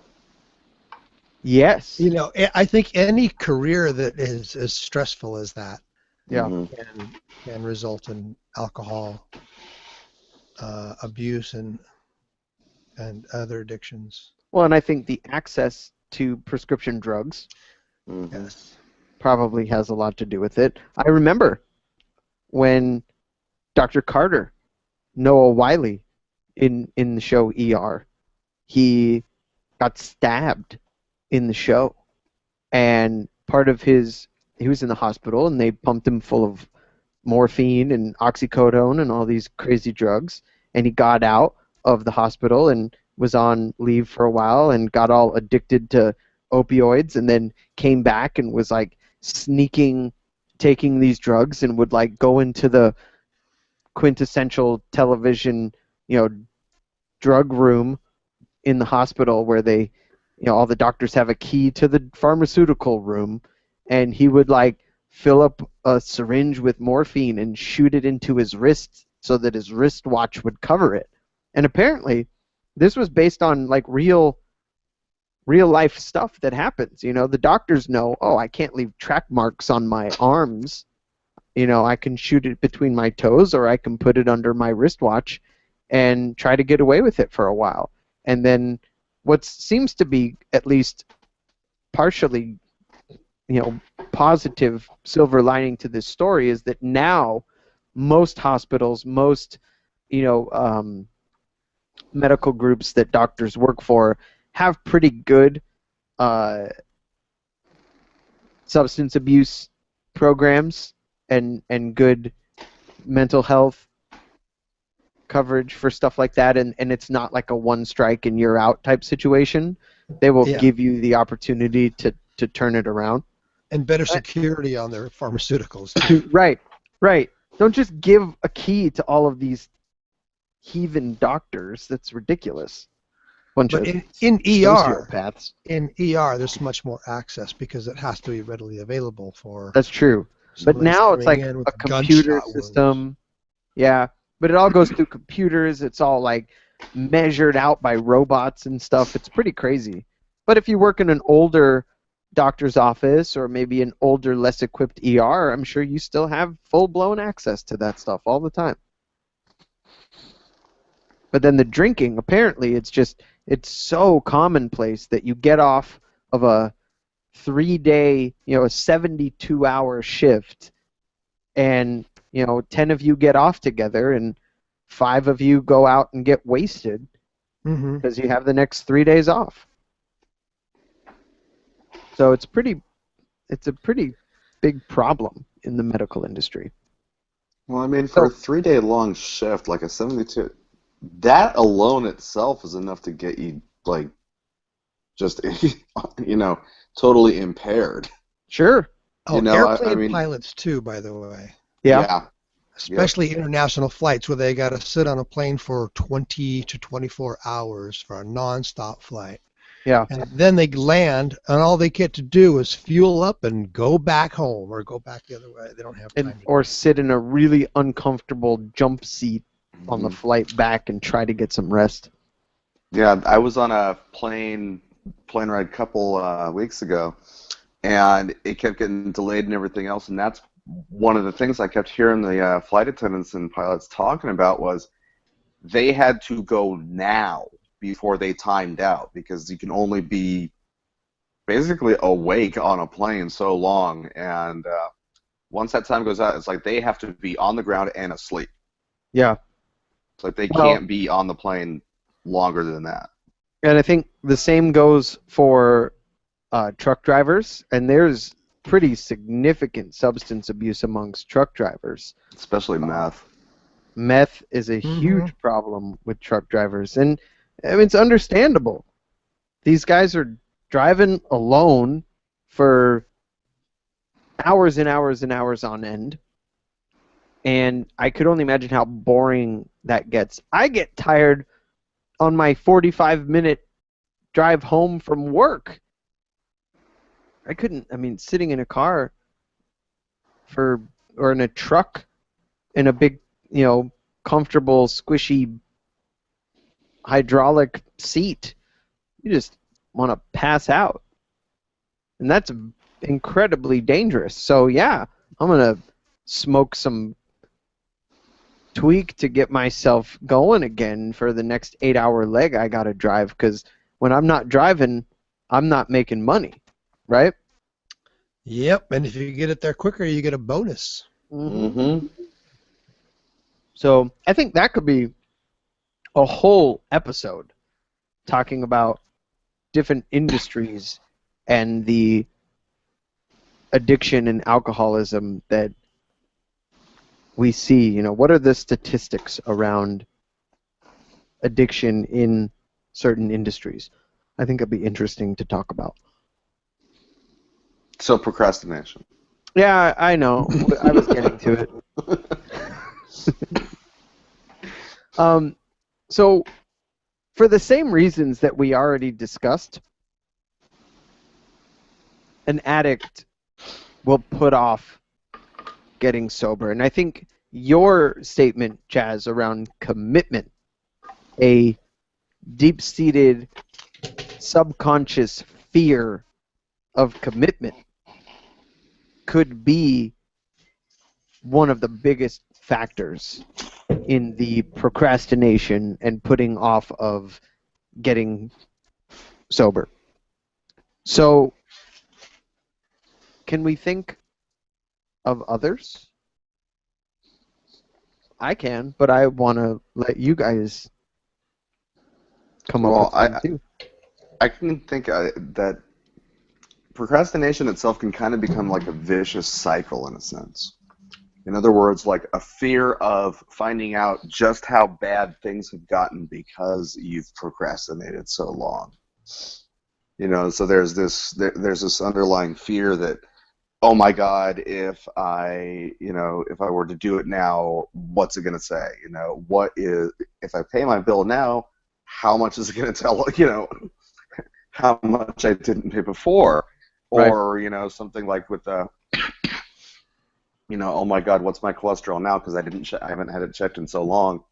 Yes. You know, I think any career that is as stressful as that Yeah. can result in alcohol abuse and other addictions. Well, and I think the access to prescription drugs Yes. probably has a lot to do with it. I remember when Dr. Carter, Noah Wiley, in the show ER, he got stabbed in the show, and part of he was in the hospital, and they pumped him full of morphine and oxycodone and all these crazy drugs, and he got out of the hospital and was on leave for a while and got all addicted to opioids, and then came back and was like sneaking taking these drugs, and would like go into the quintessential television, drug room in the hospital where they, all the doctors have a key to the pharmaceutical room, and he would like fill up a syringe with morphine and shoot it into his wrist so that his wristwatch would cover it. And apparently this was based on like real life stuff that happens. The doctors know, oh, I can't leave track marks on my arms. I can shoot it between my toes, or I can put it under my wristwatch and try to get away with it for a while. And then what seems to be at least partially, positive silver lining to this story is that now most hospitals, most, medical groups that doctors work for have pretty good substance abuse programs and good mental health coverage for stuff like that, and it's not like a one strike and you're out type situation. They will give you the opportunity to turn it around. And better security on their pharmaceuticals too. Right. Don't just give a key to all of these heathen doctors. That's ridiculous. But in sociopaths. In ER, there's much more access because it has to be readily available for. That's true. But now it's like a computer system. Wounds. Yeah, but it all goes through computers. It's all like measured out by robots and stuff. It's pretty crazy. But if you work in an older doctor's office or maybe an older, less equipped ER, I'm sure you still have full-blown access to that stuff all the time. But then the drinking, apparently, it's so commonplace that you get off of a 3-day, a 72-hour shift, and 10 of you get off together, and 5 of you go out and get wasted because you have the next 3 days off. So it's a pretty big problem in the medical industry. Well, I mean, for a 3-day long shift, like a 72, that alone itself is enough to get you, like, just, totally impaired. Sure. Oh, airplane pilots too, by the way. Yeah. Especially international flights where they got to sit on a plane for 20 to 24 hours for a non-stop flight. Yeah. And then they land, and all they get to do is fuel up and go back home or go back the other way. They don't have time. Or sit in a really uncomfortable jump seat on the flight back and try to get some rest. Yeah, I was on a plane ride a couple weeks ago, and it kept getting delayed and everything else, and that's one of the things I kept hearing the flight attendants and pilots talking about was they had to go now before they timed out because you can only be basically awake on a plane so long, and once that time goes out, it's like they have to be on the ground and asleep. Yeah. It's like they can't be on the plane longer than that. And I think the same goes for truck drivers, and there's pretty significant substance abuse amongst truck drivers. Especially meth. Meth is a huge problem with truck drivers, and I mean, it's understandable. These guys are driving alone for hours and hours and hours on end, and I could only imagine how boring that gets. I get tired on my 45-minute drive home from work. Sitting in a car or in a truck in a big, comfortable, squishy hydraulic seat, you just want to pass out. And that's incredibly dangerous. So yeah, I'm going to smoke some tweak to get myself going again for the next 8-hour leg I got to drive, because when I'm not driving, I'm not making money, right? Yep, and if you get it there quicker, you get a bonus. So I think that could be a whole episode talking about different industries and the addiction and alcoholism that we see. What are the statistics around addiction in certain industries? I think it'd be interesting to talk about. So procrastination. Yeah, I know. I was getting to it. So, for the same reasons that we already discussed, an addict will put off getting sober. And I think your statement, Chaz, around commitment, a deep-seated subconscious fear of commitment, could be one of the biggest factors in the procrastination and putting off of getting sober. So, can we think of others? I can, but I want to let you guys come up with one too. I can think that procrastination itself can kind of become like a vicious cycle in a sense. In other words, like a fear of finding out just how bad things have gotten because you've procrastinated so long. You know, so there's this underlying fear that, oh my God, if I were to do it now, what's it going to say? You know, if I pay my bill now, how much is it going to tell, how much I didn't pay before? Right. Or, something like with the, oh my God, what's my cholesterol now? Because I haven't had it checked in so long.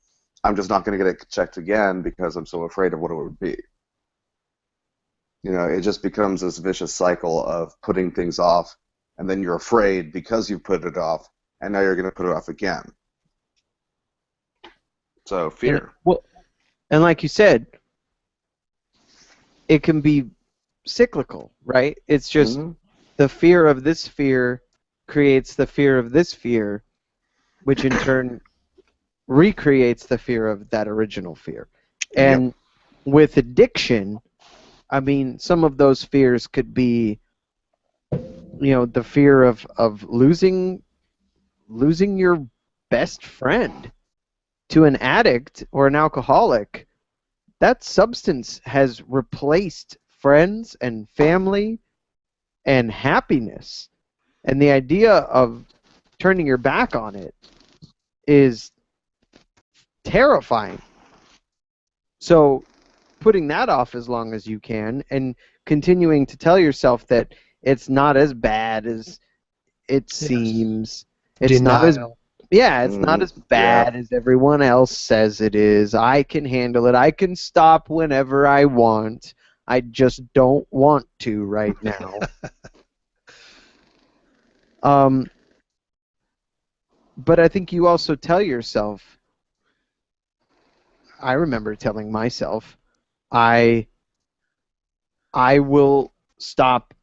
I'm just not going to get it checked again because I'm so afraid of what it would be. It just becomes this vicious cycle of putting things off, and then you're afraid because you put it off, and now you're going to put it off again. So fear. And like you said, it can be cyclical, right? It's just the fear of this fear creates the fear of this fear, which in turn recreates the fear of that original fear. And with addiction, I mean, some of those fears could be, the fear of losing your best friend. To an addict or an alcoholic, that substance has replaced friends and family and happiness. And the idea of turning your back on it is terrifying. So putting that off as long as you can and continuing to tell yourself that it's not as bad as it seems. It's not as it's not as bad as everyone else says it is. I can handle it. I can stop whenever I want. I just don't want to right now. But I think you also tell yourself, I remember telling myself, I will stop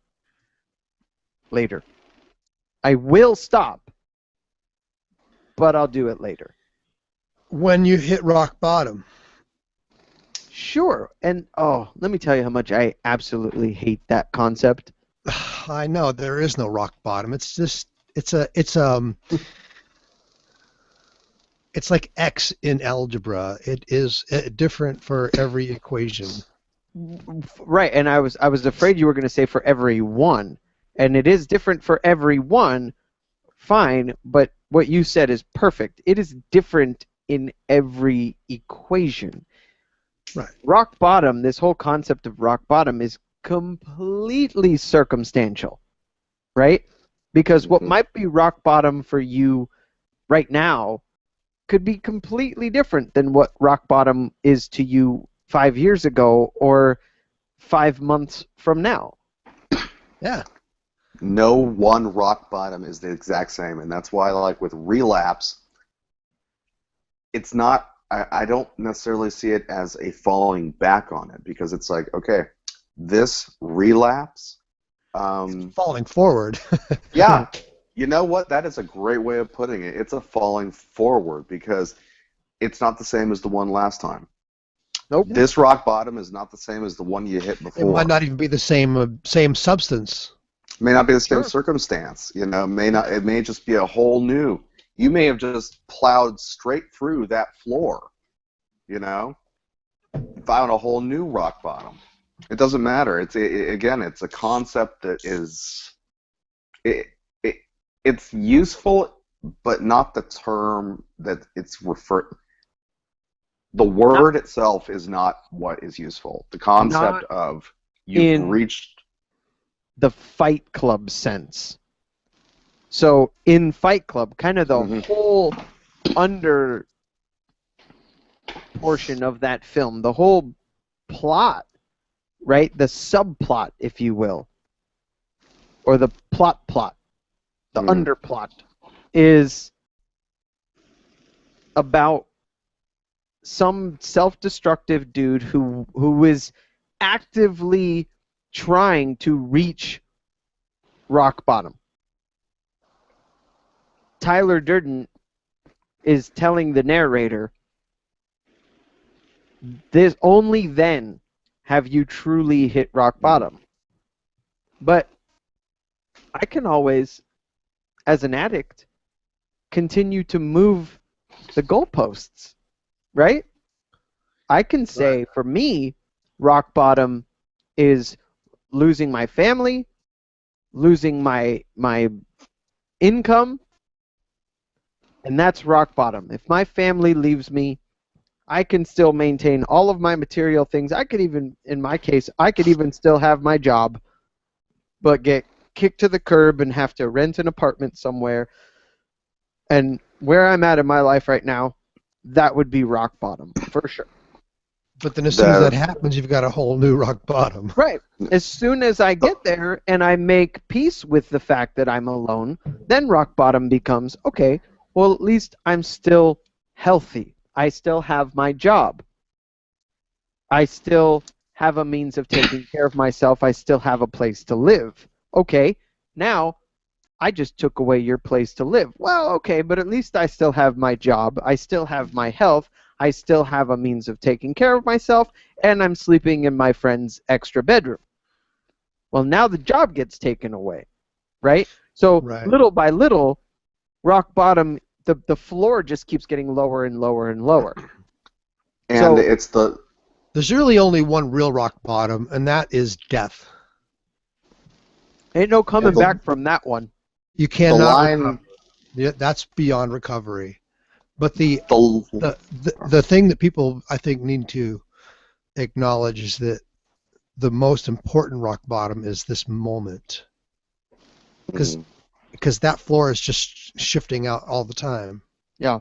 later. I will stop, but I'll do it later. When you hit rock bottom. Sure. And let me tell you how much I absolutely hate that concept. I know there is no rock bottom. It's just it's like X in algebra. It is different for every equation. Right, and I was afraid you were going to say for every one, and it is different for every one. Fine, but what you said is perfect. It is different in every equation. Right. Rock bottom, this whole concept of rock bottom is completely circumstantial, right? Because what might be rock bottom for you right now could be completely different than what rock bottom is to you 5 years ago or 5 months from now. Yeah. No one rock bottom is the exact same, and that's why, like with relapse, it's not. I don't necessarily see it as a falling back on it because it's like, okay, this relapse. It's falling forward. Yeah. You know what? That is a great way of putting it. It's a falling forward because it's not the same as the one last time. Nope. This rock bottom is not the same as the one you hit before. It might not even be the same substance. May not be the same circumstance. It may just be a whole new. You may have just plowed straight through that floor. Found a whole new rock bottom. It doesn't matter. It's a concept that is. It's useful, but not the term that it's referred. The word itself is not what is useful. The concept of you've reached the Fight Club sense. So in Fight Club, kind of the whole under portion of that film, the whole plot, right? The subplot, if you will, or the plot, the underplot, is about some self-destructive dude who is actively trying to reach rock bottom. Tyler Durden is telling the narrator, this only then have you truly hit rock bottom. But I can always, as an addict, continue to move the goalposts, right? I can say, for me, rock bottom is losing my family, losing my income, and that's rock bottom. If my family leaves me, I can still maintain all of my material things. I could even, in my case, I could even still have my job, but get kicked to the curb and have to rent an apartment somewhere. And where I'm at in my life right now, that would be rock bottom, for sure. But then as soon as that happens, you've got a whole new rock bottom. Right. As soon as I get there and I make peace with the fact that I'm alone, then rock bottom becomes, okay, well, at least I'm still healthy. I still have my job. I still have a means of taking care of myself. I still have a place to live. Okay, now I just took away your place to live. Well, okay, but at least I still have my job. I still have my health. I still have a means of taking care of myself, and I'm sleeping in my friend's extra bedroom. Well, now the job gets taken away, right? So little by little, rock bottom, the floor just keeps getting lower and lower and lower. And there's really only one real rock bottom, and that is death. Ain't no coming back from that one. You cannot recover. Yeah, that's beyond recovery. But the thing that people, I think, need to acknowledge is that the most important rock bottom is this moment. Because that floor is just shifting out all the time. Yeah.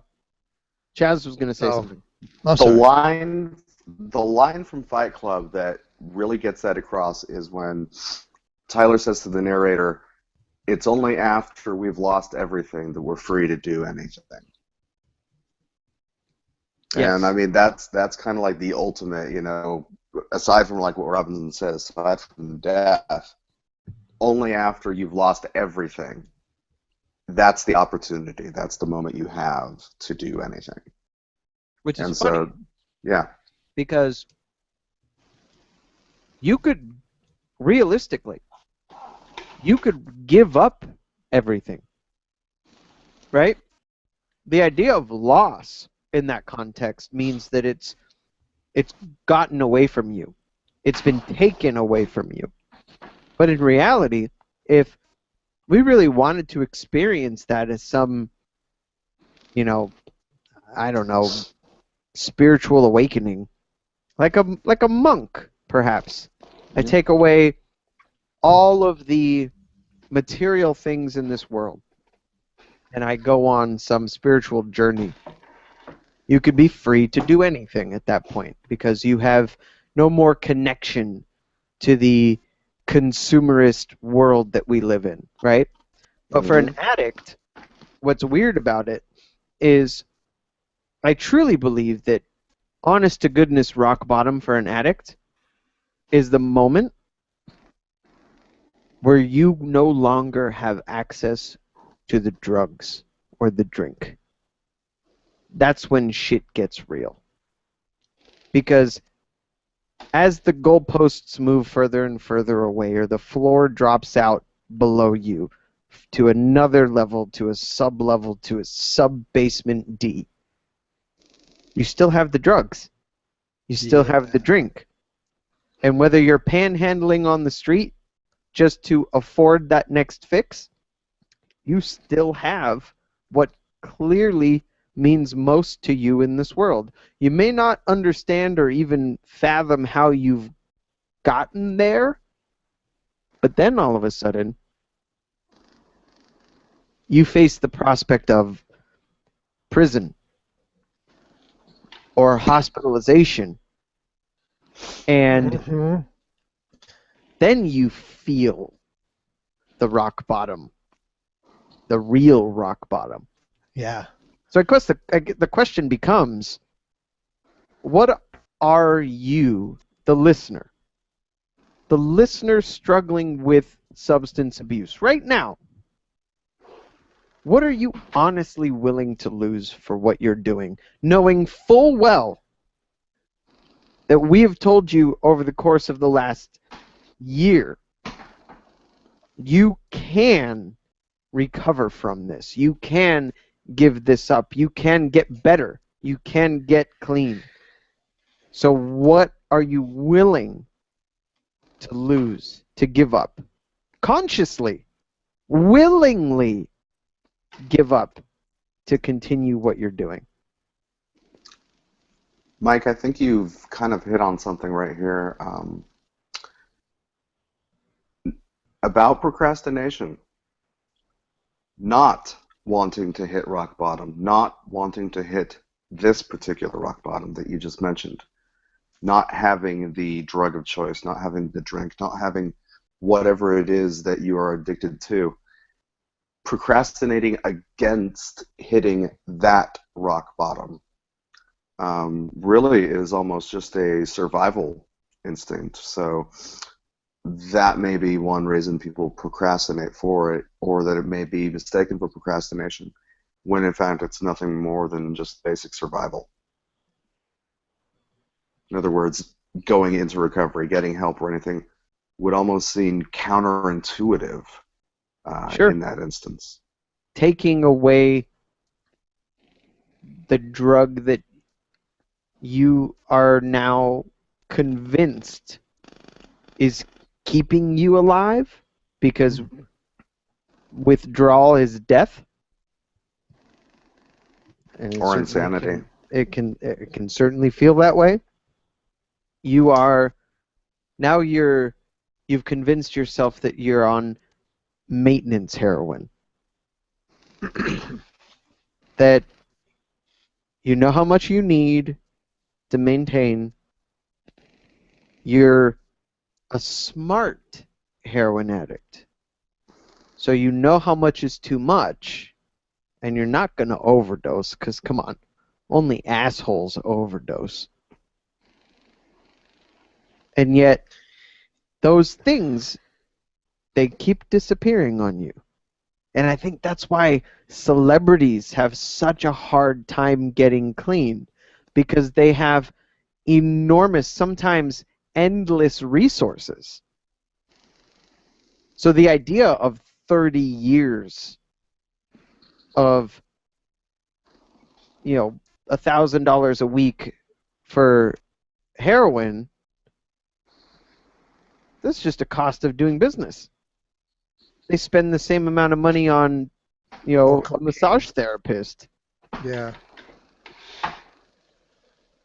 Chaz was going to say something. The line from Fight Club that really gets that across is when Tyler says to the narrator, "It's only after we've lost everything that we're free to do anything." Yes. And I mean that's kind of like the ultimate, you know, aside from like what Robinson says, aside from death, only after you've lost everything, that's the opportunity. That's the moment you have to do anything. Which is funny. So, yeah. Because you could, realistically, you could give up everything, right? The idea of loss in that context means that it's gotten away from you. It's been taken away from you. But in reality, if we really wanted to experience that as some, you know, I don't know, spiritual awakening, like a monk, perhaps. I take away all of the material things in this world, and I go on some spiritual journey. You could be free to do anything at that point because you have no more connection to the consumerist world that we live in, right? But for an addict, what's weird about it is I truly believe that honest to goodness rock bottom for an addict is the moment where you no longer have access to the drugs or the drink. That's when shit gets real. Because as the goalposts move further and further away, or the floor drops out below you to another level, to a sub-level, to a sub-basement D, you still have the drugs. You still have the drink. And whether you're panhandling on the street just to afford that next fix, you still have what clearly means most to you in this world. You may not understand or even fathom how you've gotten there, but then all of a sudden, you face the prospect of prison or hospitalization, and then you feel the rock bottom, the real rock bottom. Yeah. So I guess the question becomes, what are you, the listener struggling with substance abuse right now? What are you honestly willing to lose for what you're doing, knowing full well that we have told you over the course of the last year, you can recover from this. You can give this up. You can get better. You can get clean. So what are you willing to lose, to give up? Consciously, willingly give up to continue what you're doing. Mike, I think you've kind of hit on something right here about procrastination. Not wanting to hit rock bottom, not wanting to hit this particular rock bottom that you just mentioned, not having the drug of choice, not having the drink, not having whatever it is that you are addicted to. Procrastinating against hitting that rock bottom really is almost just a survival instinct. So that may be one reason people procrastinate for it, or that it may be mistaken for procrastination, when in fact it's nothing more than just basic survival. In other words, going into recovery, getting help or anything would almost seem counterintuitive Sure. in that instance. Taking away the drug that you are now convinced is keeping you alive, because withdrawal is death, and Or insanity. It can certainly feel that way. You've convinced yourself that you're on maintenance heroin. That you know how much you need to maintain. You're a smart heroin addict. So you know how much is too much, and you're not going to overdose, because, come on, only assholes overdose. And yet, those things, they keep disappearing on you. And I think that's why celebrities have such a hard time getting clean, because they have enormous, sometimes endless resources. So the idea of 30 years of, $1,000 a week for heroin, that's just a cost of doing business. They spend the same amount of money on, a massage therapist. Yeah.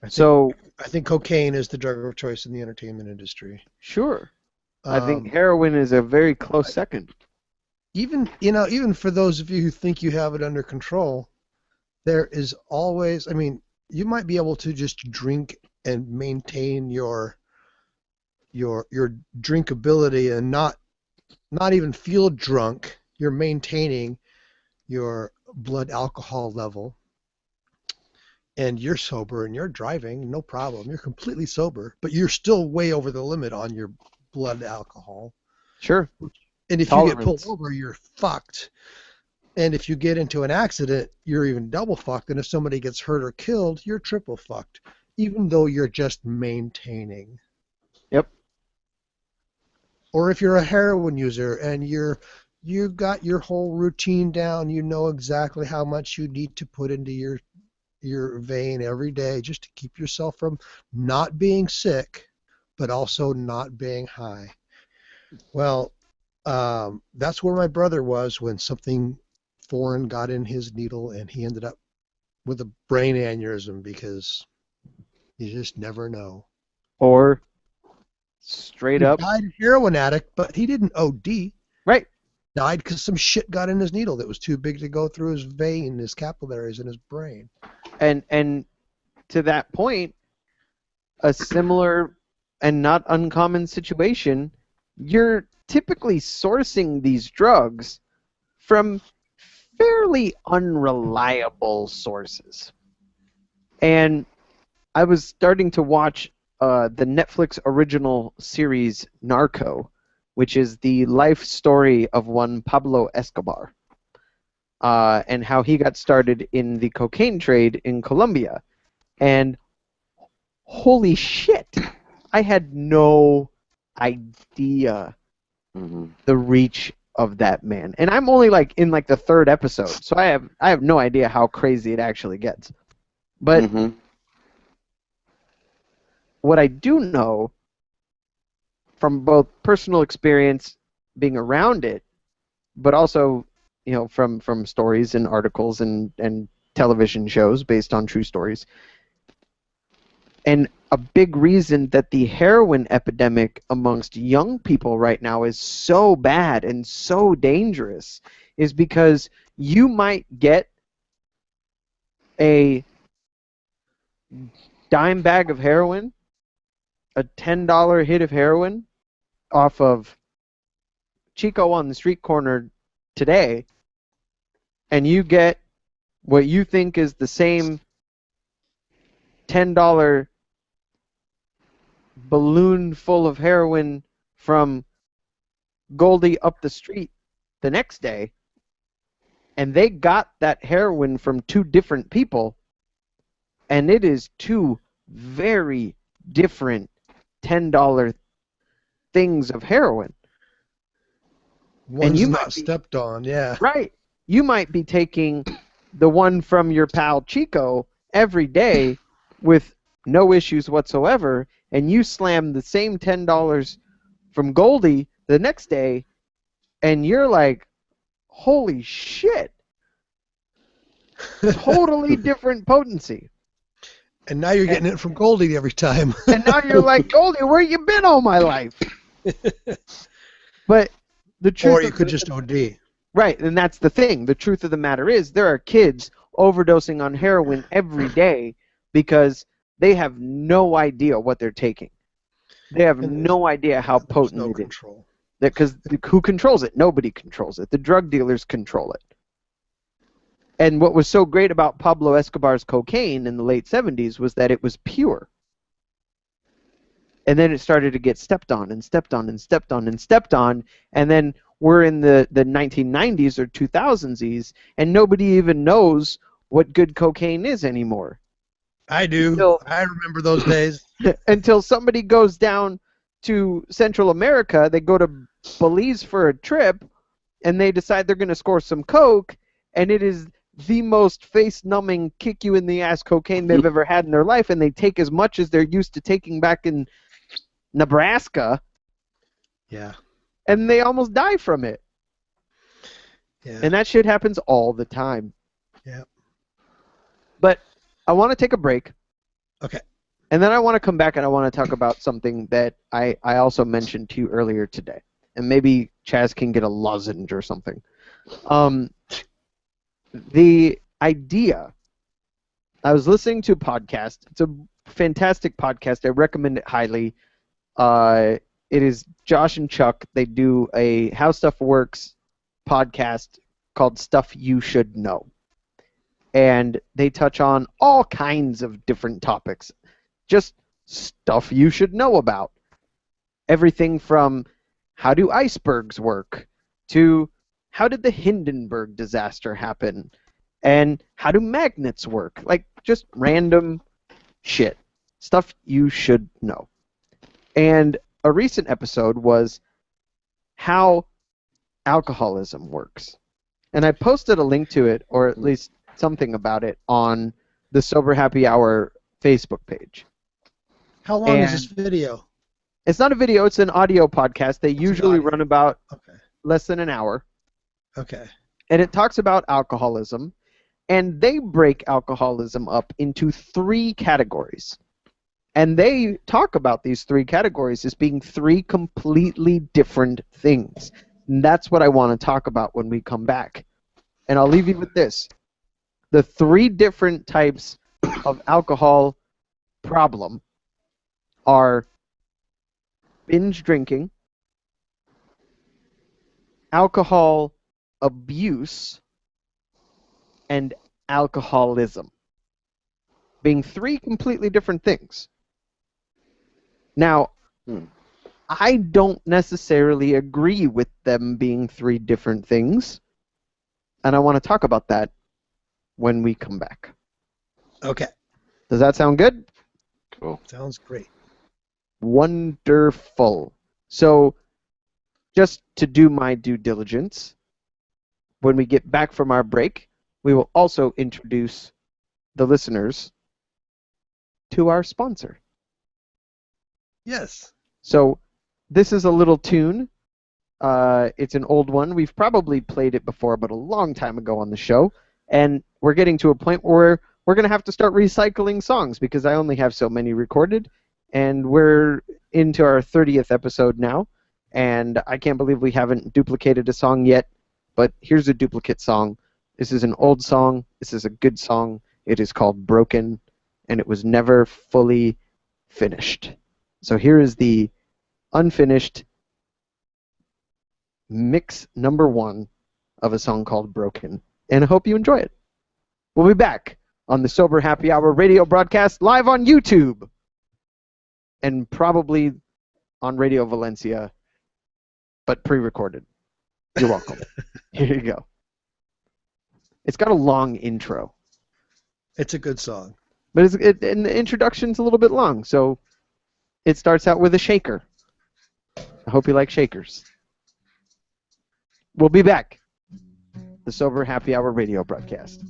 I think cocaine is the drug of choice in the entertainment industry. Sure. I think heroin is a very close second. Even for those of you who think you have it under control, there is always, you might be able to just drink and maintain your drinkability and not even feel drunk. You're maintaining your blood alcohol level, and you're sober and you're driving, no problem. You're completely sober, but you're still way over the limit on your blood alcohol. Sure. And if you get pulled over, you're fucked. And if you get into an accident, you're even double fucked. And if somebody gets hurt or killed, you're triple fucked, even though you're just maintaining. Yep. Or if you're a heroin user and you got your whole routine down, you know exactly how much you need to put into your vein every day just to keep yourself from not being sick, but also not being high. Well, that's where my brother was when something foreign got in his needle and he ended up with a brain aneurysm, because you just never know. Or straight up. He died a heroin addict, but he didn't OD. Right. Died because some shit got in his needle that was too big to go through his vein, his capillaries, in his brain. And to that point, a similar and not uncommon situation, you're typically sourcing these drugs from fairly unreliable sources. And I was starting to watch the Netflix original series Narco, which is the life story of one Pablo Escobar, and how he got started in the cocaine trade in Colombia. And holy shit, I had no idea Mm-hmm. the reach of that man. And I'm only like in like the third episode, so I have no idea how crazy it actually gets. But Mm-hmm. what I do know from both personal experience being around it, but also, from stories and articles and television shows based on true stories. And a big reason that the heroin epidemic amongst young people right now is so bad and so dangerous is because you might get a dime bag of heroin, a $10 hit of heroin off of Chico on the street corner today, and you get what you think is the same $10 balloon full of heroin from Goldie up the street the next day, and they got that heroin from two different people, and it is two very different $10 things of heroin. One's you not might be stepped on, yeah. right. You might be taking the one from your pal Chico every day with no issues whatsoever, and you slam the same $10 from Goldie the next day, and you're like, holy shit. Totally different potency. And now you're getting it from Goldie every time. And now you're like, Goldie, where you been all my life? But the truth Or you could just OD. Right, and that's the thing. The truth of the matter is there are kids overdosing on heroin every day because they have no idea what they're taking. They have no idea how potent no it is. control. Because who controls it? Nobody controls it. The drug dealers control it. And what was so great about Pablo Escobar's cocaine in the late 70s was that it was pure. And then it started to get stepped on and stepped on and stepped on and stepped on, and then we're in the 1990s or 2000s, and nobody even knows what good cocaine is anymore. I do. I remember those days. Until somebody goes down to Central America, they go to Belize for a trip, and they decide they're going to score some coke, and it is the most face-numbing, kick-you-in-the-ass cocaine they've ever had in their life, and they take as much as they're used to taking back in Nebraska. Yeah. And they almost die from it. Yeah. And that shit happens all the time. Yeah. But I want to take a break. Okay. And then I want to come back and I want to talk about something that I also mentioned to you earlier today. And maybe Chaz can get a lozenge or something. The idea, I was listening to a podcast. It's a fantastic podcast. I recommend it highly. It is Josh and Chuck. They do a How Stuff Works podcast called Stuff You Should Know. And they touch on all kinds of different topics. Just stuff you should know about. Everything from how do icebergs work to how did the Hindenburg disaster happen and how do magnets work. Like just random shit. Stuff you should know. And a recent episode was how alcoholism works. And I posted a link to it, or at least something about it, on the Sober Happy Hour Facebook page. How long is this video? It's not a video, it's an audio podcast. They usually run about less than an hour. Okay. And it talks about alcoholism, and they break alcoholism up into 3 categories. And they talk about these 3 categories as being 3 completely different things. And that's what I want to talk about when we come back. And I'll leave you with this. The 3 different types of alcohol problem are binge drinking, alcohol abuse, and alcoholism, being three completely different things. Now, I don't necessarily agree with them being three different things, and I want to talk about that when we come back. Okay. Does that sound good? Cool. Sounds great. Wonderful. So, just to do my due diligence, when we get back from our break, we will also introduce the listeners to our sponsor. Yes. So, this is a little tune. It's an old one. We've probably played it before, but a long time ago on the show. And we're getting to a point where we're going to have to start recycling songs because I only have so many recorded. And we're into our 30th episode now. And I can't believe we haven't duplicated a song yet. But here's a duplicate song. This is an old song. This is a good song. It is called Broken. And it was never fully finished. So here is the unfinished mix number 1 of a song called Broken. And I hope you enjoy it. We'll be back on the Sober Happy Hour radio broadcast live on YouTube. And probably on Radio Valencia, but pre-recorded. You're welcome. Here you go. It's got a long intro. It's a good song. But and the introduction's a little bit long, so it starts out with a shaker. I hope you like shakers. We'll be back. The Sober Happy Hour radio broadcast.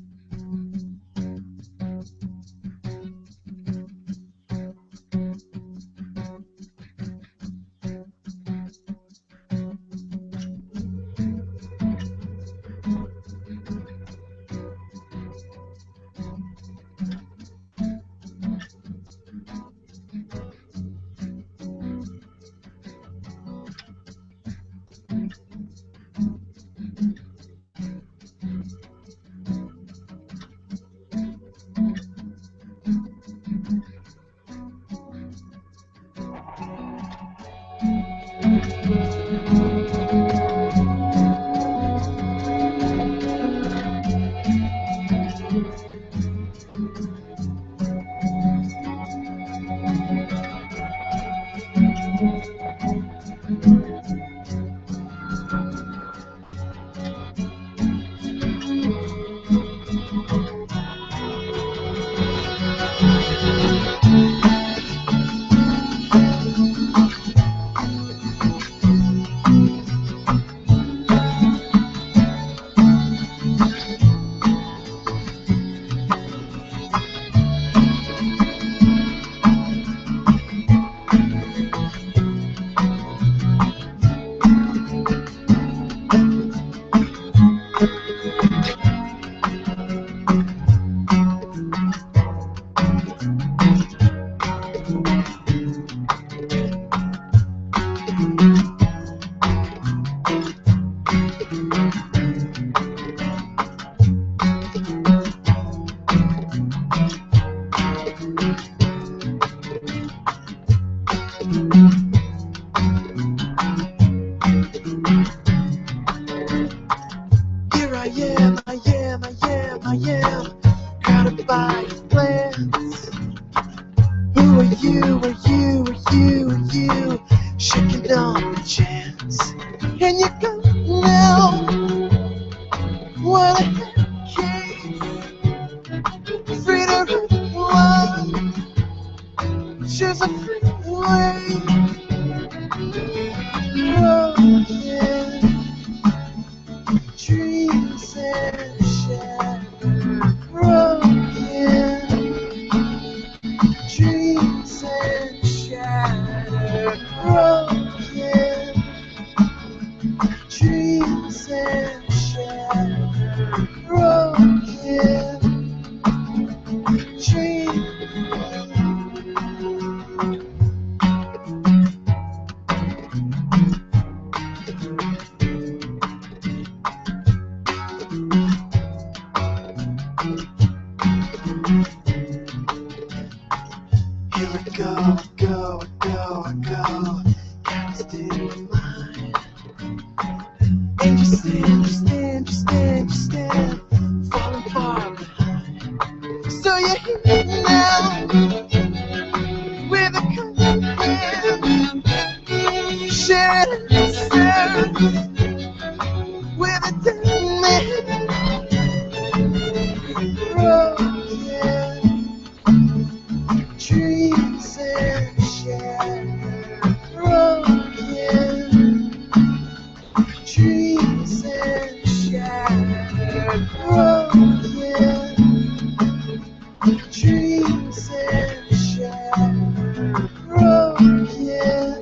Falling apart. now with a kind share itself with a dead man. Broken trees and shattered. Broken trees and shattered. Broken trees and shattered. Broken trees.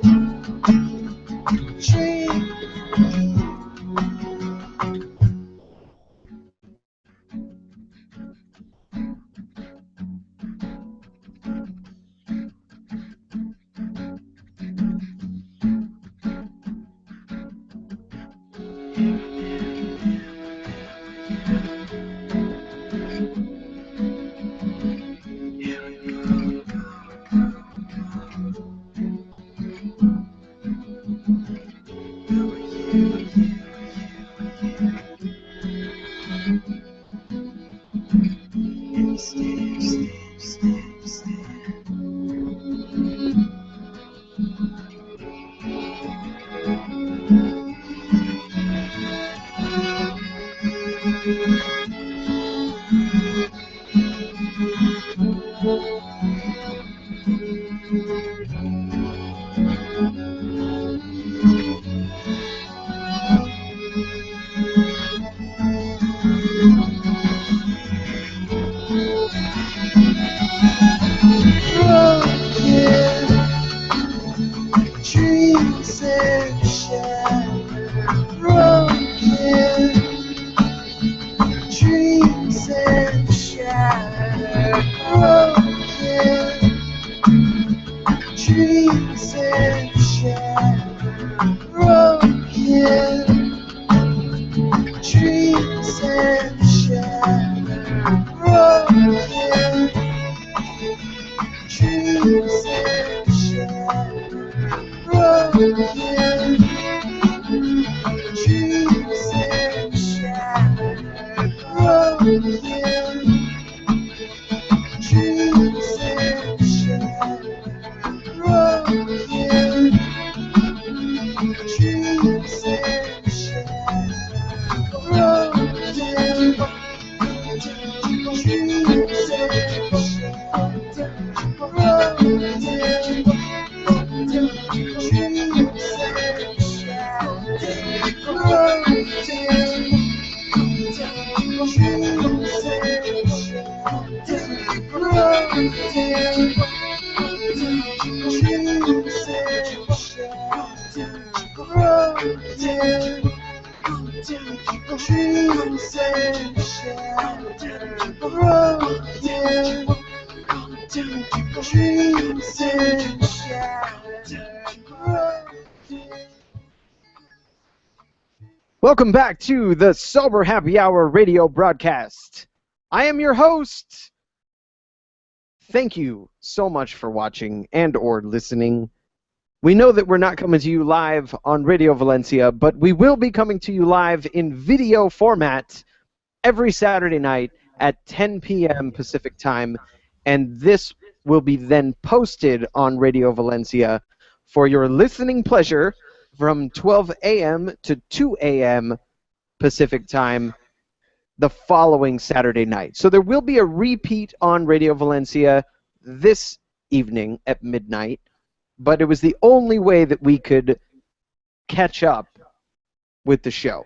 Trees and shattered. Broken trees and shattered. Broken trees and shattered. Broken trees and shattered. Broken trees and shattered. Broken trees and shattered. Broken trees and shattered. Broken trees and shattered. Broken trees and shattered. Broken Welcome back to the Sober Happy Hour radio broadcast. I am your host. Thank you so much for watching and or listening. We know that we're not coming to you live on Radio Valencia, but we will be coming to you live in video format every Saturday night at 10 p.m. Pacific time, and this will be then posted on Radio Valencia for your listening pleasure from 12 a.m. to 2 a.m. Pacific time the following Saturday night. So there will be a repeat on Radio Valencia this evening at midnight, but it was the only way that we could catch up with the show,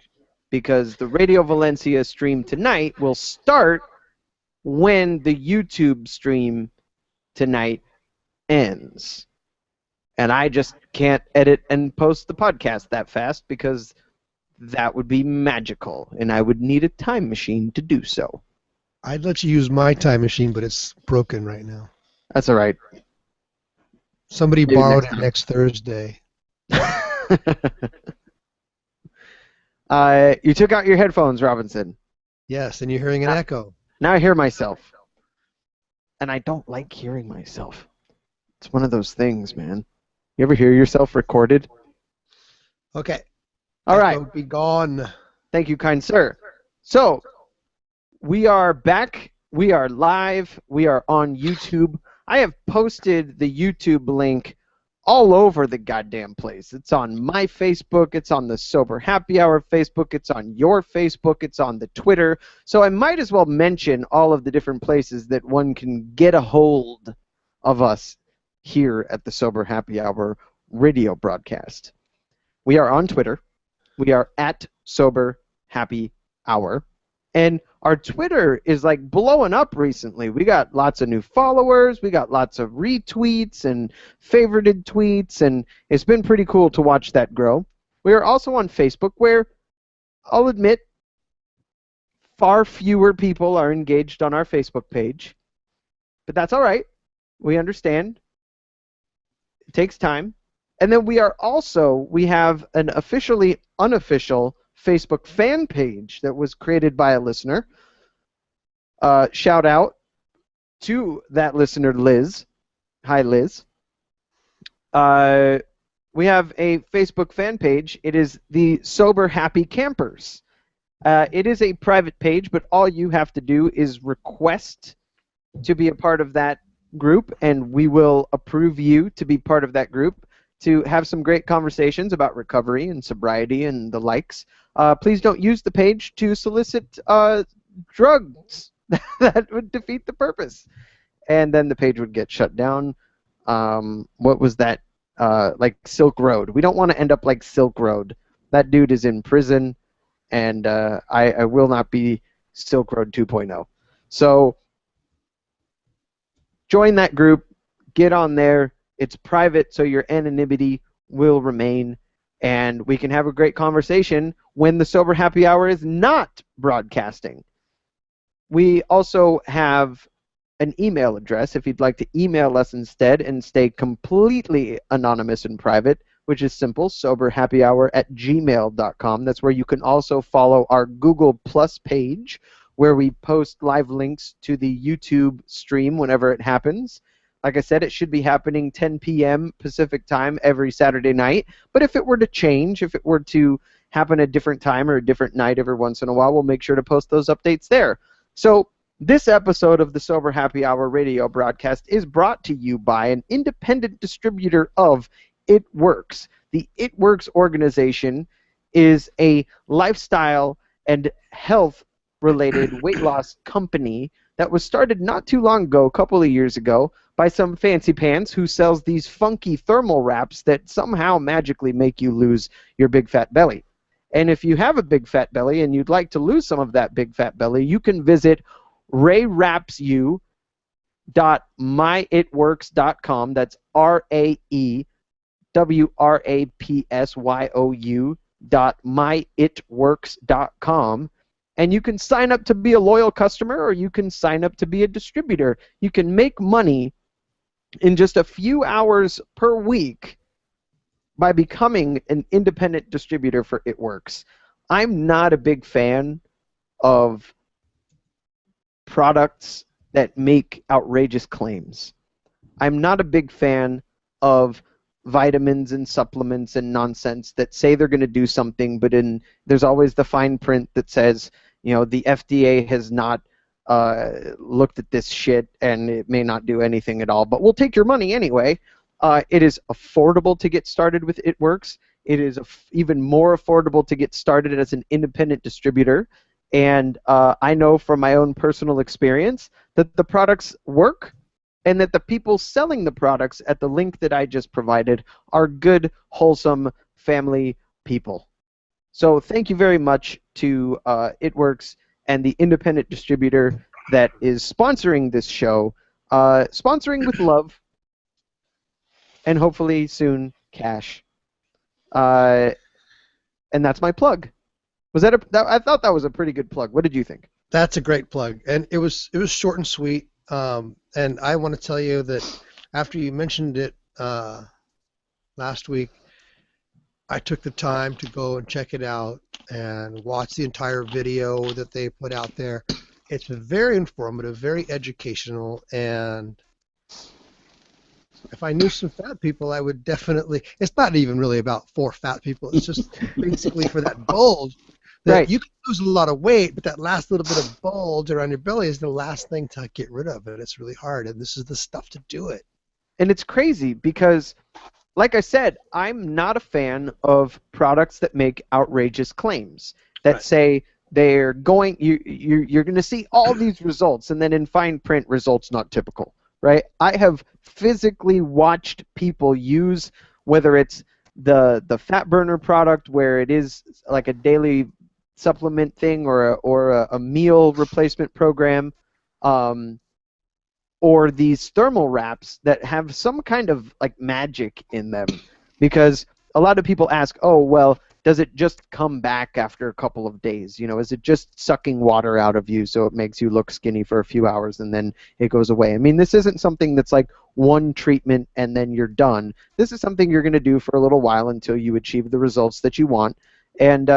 because the Radio Valencia stream tonight will start when the YouTube stream tonight ends. And I just can't edit and post the podcast that fast because that would be magical, and I would need a time machine to do so. I'd let you use my time machine, but it's broken right now. That's all right. Somebody Maybe borrowed next it time. next Thursday. You took out your headphones, Robinson. Yes, and you're hearing an echo. Now I hear myself. And I don't like hearing myself. It's one of those things, man. You ever hear yourself recorded? Okay. All right. Echo be gone. Thank you, kind sir. So, we are back We are live. We are on YouTube. I have posted the YouTube link all over the goddamn place. It's on my Facebook. It's on the Sober Happy Hour Facebook. It's on your Facebook. It's on the Twitter. So I might as well mention all of the different places that one can get a hold of us here at the Sober Happy Hour radio broadcast. We are on Twitter. We are at Sober Happy Hour. And our Twitter is like blowing up recently. We got lots of new followers. We got lots of retweets and favorited tweets. And it's been pretty cool to watch that grow. We are also on Facebook, where I'll admit far fewer people are engaged on our Facebook page. But that's all right. We understand. It takes time. And then we have an officially unofficial Facebook fan page that was created by a listener. Shout out to that listener, Liz. Hi, Liz. We have a Facebook fan page. It is the Sober Happy Campers. It is a private page, but all you have to do is request to be a part of that group, and we will approve you to be part of that group to have some great conversations about recovery and sobriety and the likes. Please don't use the page to solicit drugs. That would defeat the purpose. And then the page would get shut down. What was that? Like Silk Road. We don't want to end up like Silk Road. That dude is in prison, and I will not be Silk Road 2.0. So join that group. Get on there. It's private, so your anonymity will remain, and we can have a great conversation when the Sober Happy Hour is not broadcasting. We also have an email address if you'd like to email us instead and stay completely anonymous and private, which is simple, soberhappyhour@gmail.com. That's where you can also follow our Google Plus page, where we post live links to the YouTube stream whenever it happens. Like I said, it should be happening 10 p.m. Pacific time every Saturday night. But if it were to change, if it were to happen a different time or a different night every once in a while, we'll make sure to post those updates there. So this episode of the Sober Happy Hour radio broadcast is brought to you by an independent distributor of It Works. The It Works organization is a lifestyle and health-related weight loss company that was started not too long ago, a couple of years ago, by some fancy pants who sells these funky thermal wraps that somehow magically make you lose your big fat belly. And if you have a big fat belly and you'd like to lose some of that big fat belly, you can visit raywrapsyou.myitworks.com. That's RAEWRAPSYOU.myitworks.com. And you can sign up to be a loyal customer, or you can sign up to be a distributor. You can make money in just a few hours per week by becoming an independent distributor for It Works. I'm not a big fan of products that make outrageous claims. I'm not a big fan of vitamins and supplements and nonsense that say they're going to do something, but there's always the fine print that says, you know, the FDA has not looked at this shit and it may not do anything at all, but we'll take your money anyway. It is affordable to get started with It Works. It is even more affordable to get started as an independent distributor. And I know from my own personal experience that the products work and that the people selling the products at the link that I just provided are good, wholesome family people. So thank you very much to It Works and the independent distributor that is sponsoring this show, sponsoring with love, and hopefully soon cash. And that's my plug. I thought that was a pretty good plug. What did you think? That's a great plug, and it was short and sweet. And I want to tell you that after you mentioned it last week, I took the time to go and check it out and watch the entire video that they put out there. It's very informative, very educational, and if I knew some fat people, I would definitely. It's not even really about for fat people. It's just basically for that bulge. that Right. you can lose a lot of weight, but that last little bit of bulge around your belly is the last thing to get rid of, and it's really hard. And this is the stuff to do it. And it's crazy because, like I said, I'm not a fan of products that make outrageous claims that Right. say they're going you're going to see all these results, and then in fine print, results not typical, right? I have physically watched people use, whether it's the fat burner product where it is like a daily supplement thing or a meal replacement program, um, or these thermal wraps that have some kind of like magic in them, because a lot of people ask, oh well, does it just come back after a couple of days? You know, is it just sucking water out of you so it makes you look skinny for a few hours and then it goes away? I mean, this isn't something that's like one treatment and then you're done. This is something you're going to do for a little while until you achieve the results that you want, and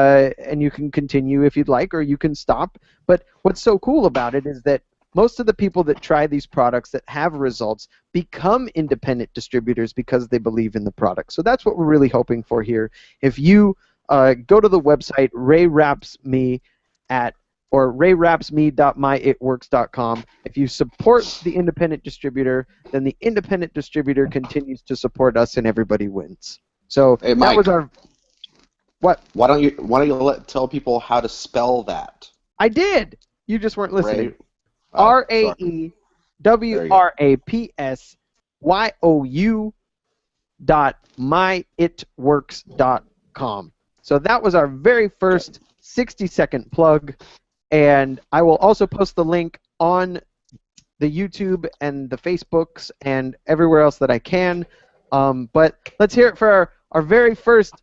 you can continue if you'd like, or you can stop. But what's so cool about it is that most of the people that try these products that have results become independent distributors because they believe in the product. So that's what we're really hoping for here. If you go to the website rayrapsme or rayrapsme.myitworks.com, if you support the independent distributor, then the independent distributor continues to support us and everybody wins. So Hey, that Mike. was our... What? Why don't you tell people how to spell that? I did. You just weren't listening. Ray. Oh, RAEWRAPSYOU.myitworks.com. So that was our very first 60-second plug, and I will also post the link on the YouTube and the Facebooks and everywhere else that I can. But let's hear it for our very first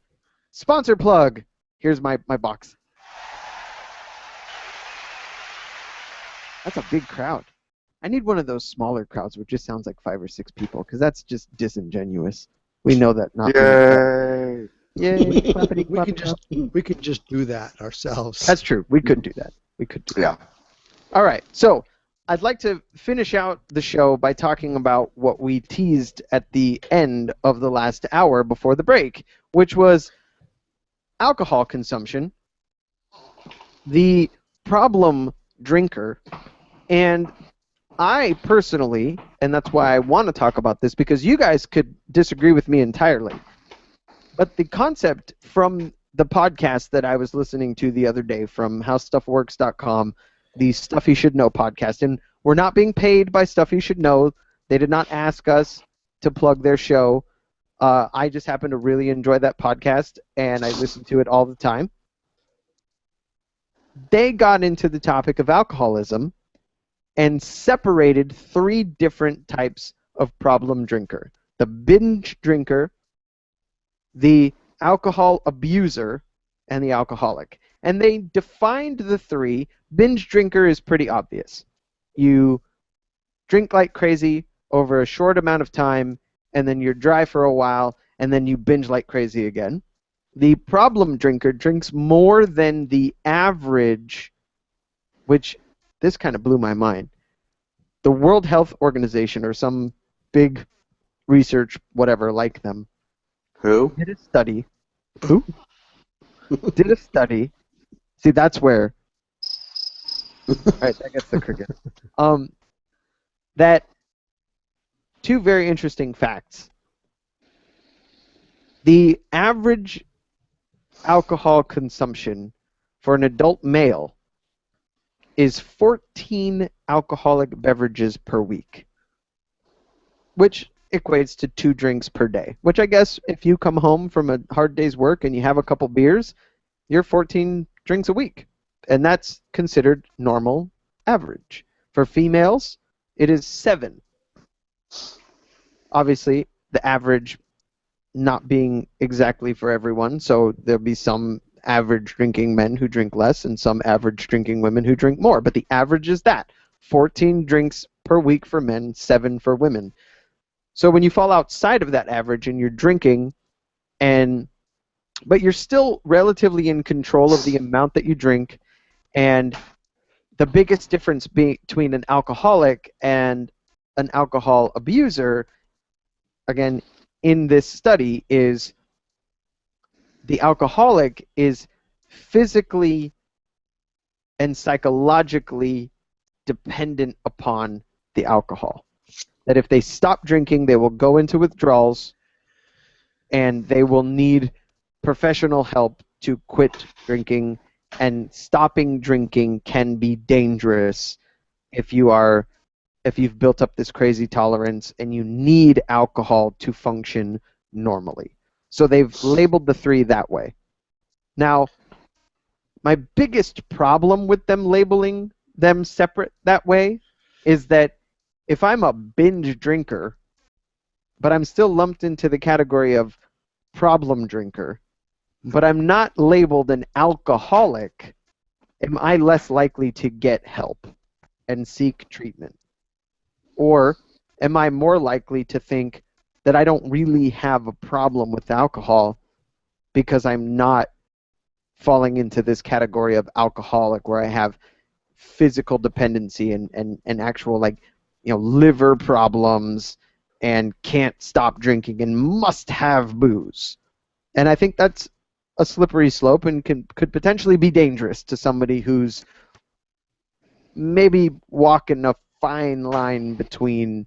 sponsor plug. Here's my box. That's a big crowd. I need one of those smaller crowds where it just sounds like 5 or 6 people, because that's just disingenuous. We know that not. Yay! Yay! We could just do that ourselves. That's true. We could do that. Yeah. All right. So I'd like to finish out the show by talking about what we teased at the end of the last hour before the break, which was alcohol consumption, the problem drinker. And I personally, and that's why I want to talk about this, because you guys could disagree with me entirely, but the concept from the podcast that I was listening to the other day from howstuffworks.com, the Stuff You Should Know podcast, and we're not being paid by Stuff You Should Know. They did not ask us to plug their show. I just happen to really enjoy that podcast, and I listen to it all the time. They got into the topic of alcoholism and separated 3 different types of problem drinker: the binge drinker, the alcohol abuser, and the alcoholic. And they defined the 3. Binge drinker is pretty obvious. You drink like crazy over a short amount of time, and then you're dry for a while, and then you binge like crazy again. The problem drinker drinks more than the average, which this kind of blew my mind. The World Health Organization, or some big research whatever like them, Who? did a study. Who? Did a study. See, that's where... All right, that gets the cricket. That 2 very interesting facts. The average alcohol consumption for an adult male is 14 alcoholic beverages per week, which equates to 2 drinks per day, which I guess if you come home from a hard day's work and you have a couple beers, you're 14 drinks a week, and that's considered normal average. For females, it is 7. Obviously, the average not being exactly for everyone, so there'll be some average drinking men who drink less and some average drinking women who drink more, but the average is that 14 drinks per week for men, 7 for women. So when you fall outside of that average and you're drinking, but you're still relatively in control of the amount that you drink, and the biggest difference between an alcoholic and an alcohol abuser, again, in this study, is the alcoholic is physically and psychologically dependent upon the alcohol. That if they stop drinking, they will go into withdrawals and they will need professional help to quit drinking, and stopping drinking can be dangerous if you've built up this crazy tolerance and you need alcohol to function normally. So they've labeled the three that way. Now, my biggest problem with them labeling them separate that way is that if I'm a binge drinker, but I'm still lumped into the category of problem drinker, but I'm not labeled an alcoholic, am I less likely to get help and seek treatment? Or am I more likely to think that I don't really have a problem with alcohol because I'm not falling into this category of alcoholic where I have physical dependency and actual, like, liver problems and can't stop drinking and must have booze? And I think that's a slippery slope and could potentially be dangerous to somebody who's maybe walking a fine line between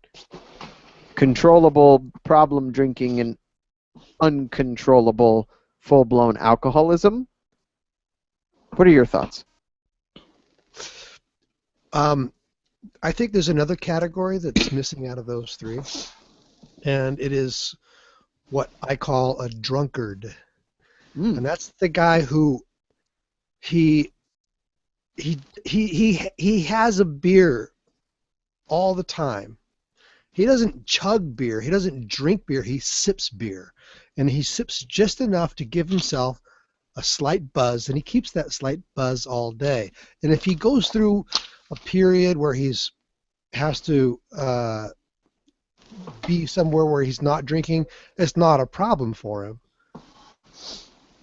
controllable problem drinking and uncontrollable full-blown alcoholism. What are your thoughts? I think there's another category that's missing out of those three, and it is what I call a drunkard. And that's the guy who he has a beer all the time. He doesn't chug beer. He doesn't drink beer. He sips beer. And he sips just enough to give himself a slight buzz, and he keeps that slight buzz all day. And if he goes through a period where he's has to be somewhere where he's not drinking, it's not a problem for him.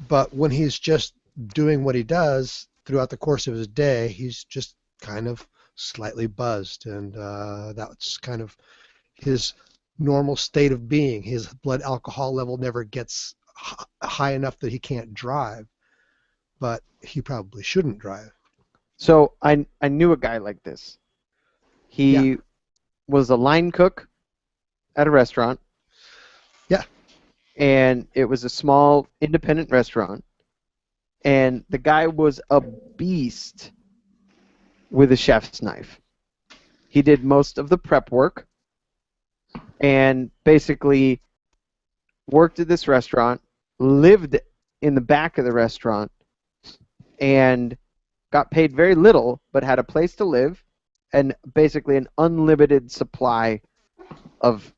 But when he's just doing what he does throughout the course of his day, he's just kind of slightly buzzed, and that's kind of his normal state of being. His blood alcohol level never gets high enough that he can't drive, but he probably shouldn't drive. So I knew a guy like this. He was a line cook at a restaurant. Yeah. And it was a small independent restaurant. And the guy was a beast with a chef's knife. He did most of the prep work and basically worked at this restaurant, lived in the back of the restaurant, and got paid very little, but had a place to live and basically an unlimited supply of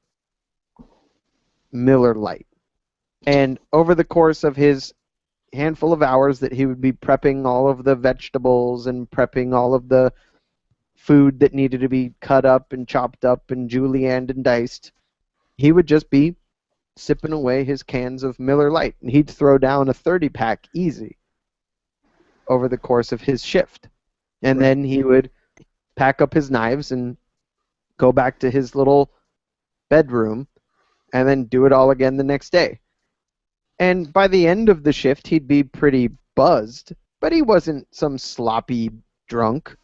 Miller Lite. And over the course of his handful of hours that he would be prepping all of the vegetables and prepping all of the food that needed to be cut up and chopped up and julienned and diced, he would just be sipping away his cans of Miller Lite. And he'd throw down a 30-pack easy over the course of his shift. And then he would pack up his knives and go back to his little bedroom and then do it all again the next day. And by the end of the shift, he'd be pretty buzzed, but he wasn't some sloppy drunk.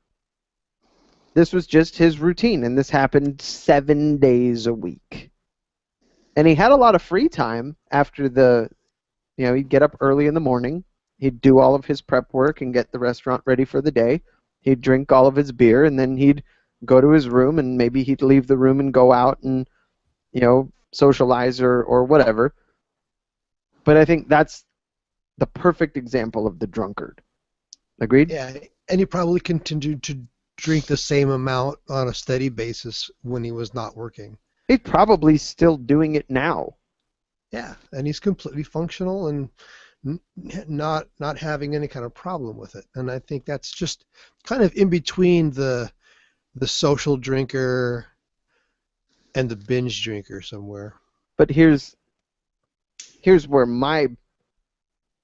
This was just his routine, and this happened 7 days a week. And he had a lot of free time after he'd get up early in the morning, he'd do all of his prep work and get the restaurant ready for the day, he'd drink all of his beer, and then he'd go to his room, and maybe he'd leave the room and go out and, socialize or whatever. But I think that's the perfect example of the drunkard. Agreed? Yeah, and he probably continued to drink the same amount on a steady basis when he was not working. He's probably still doing it now. Yeah, and he's completely functional and not having any kind of problem with it. And I think that's just kind of in between the social drinker and the binge drinker somewhere. But here's where my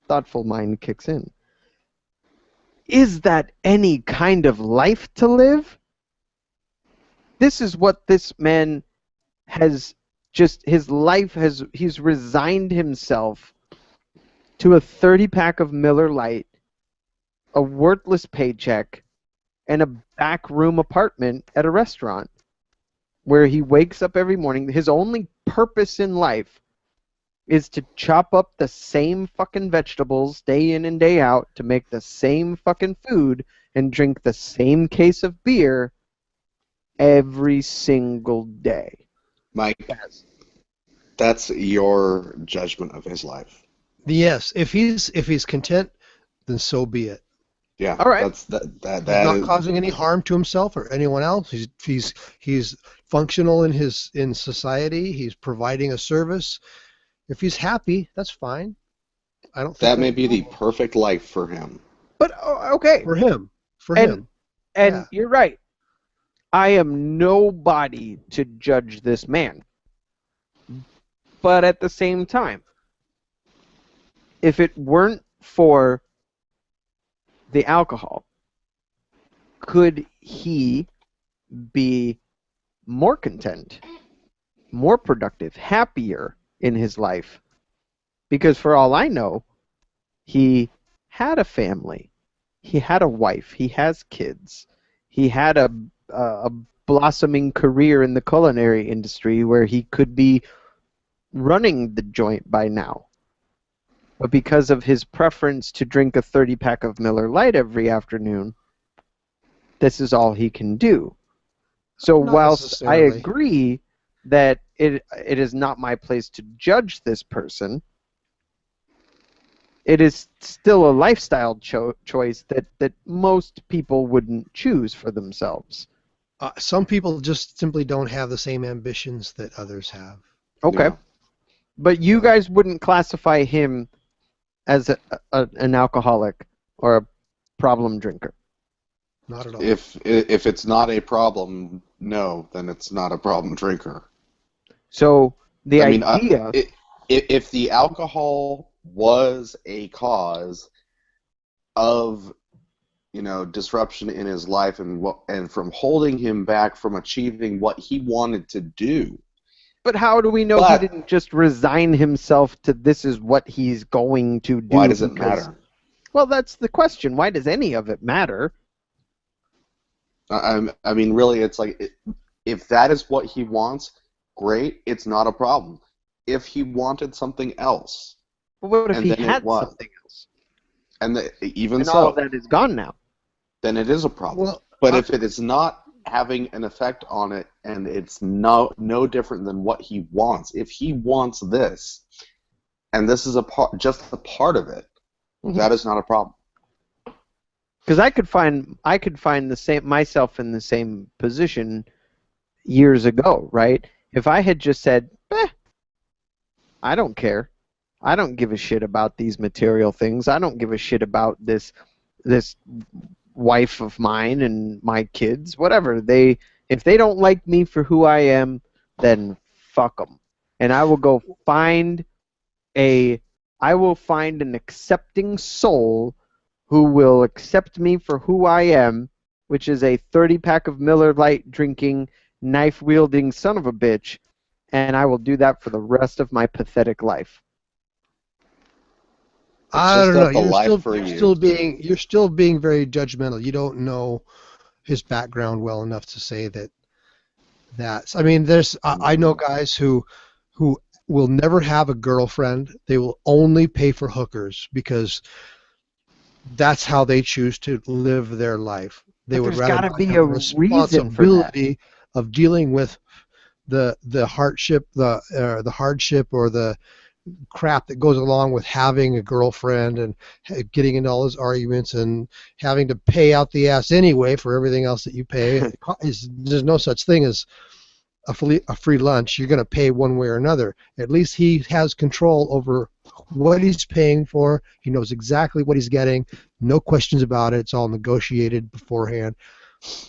thoughtful mind kicks in. Is that any kind of life to live? This is what this man has he's resigned himself to a 30-pack of Miller Lite a worthless paycheck, and a back room apartment at a restaurant where he wakes up every morning. His only purpose in life is to chop up the same fucking vegetables day in and day out to make the same fucking food and drink the same case of beer every single day. Mike, that's your judgment of his life. Yes, if he's content, then so be it. Yeah, all right. He's not causing any harm to himself or anyone else. He's functional in society. He's providing a service. If he's happy, that's fine. I don't think that may be the perfect life for him. But okay, for him. And Yeah. you're right. I am nobody to judge this man. But at the same time, if it weren't for the alcohol, could he be more content, more productive, happier in his life? Because for all I know, he had a family, he had a wife, he has kids, he had a blossoming career in the culinary industry where he could be running the joint by now. But because of his preference to drink a 30-pack of Miller Lite every afternoon, this is all he can do. So Not whilst I necessarily. agree that it is not my place to judge this person, it is still a lifestyle choice that most people wouldn't choose for themselves. Some people just simply don't have the same ambitions that others have. Okay. Yeah. But you guys wouldn't classify him as an alcoholic or a problem drinker. Not at all. If it's not a problem, no, then it's not a problem drinker. So the I mean, idea... if the alcohol was a cause of, disruption in his life and from holding him back from achieving what he wanted to do. But how do we know he didn't just resign himself to this is what he's going to do? Why does it matter? Well, that's the question. Why does any of it matter? I mean, really, it's like, if that is what he wants, great, it's not a problem. If he wanted something else, But what if and he then had it was. something else? And even And so, all of that is gone now. then it is a problem. Well, but if it is not having an effect on it, and it's no different than what he wants, if he wants this, and this is just a part of it, that is not a problem. Because I could find myself in the same position years ago, right? If I had just said, I don't care. I don't give a shit about these material things. I don't give a shit about this wife of mine and my kids, whatever. If they don't like me for who I am, then fuck them. And I will go find an accepting soul who will accept me for who I am, which is a 30-pack of Miller Lite drinking, knife-wielding son of a bitch, and I will do that for the rest of my pathetic life. I don't know. You're still being very judgmental. You don't know his background well enough to say that. I mean, I know guys who will never have a girlfriend. They will only pay for hookers because that's how they choose to live their life. They would rather gotta not be have a the reason for that. responsibility of dealing with the hardship, the hardship or the crap that goes along with having a girlfriend and getting into all those arguments and having to pay out the ass anyway for everything else that you pay. There's no such thing as a free lunch. You're going to pay one way or another. At least he has control over what he's paying for. He knows exactly what he's getting. No questions about it. It's all negotiated beforehand.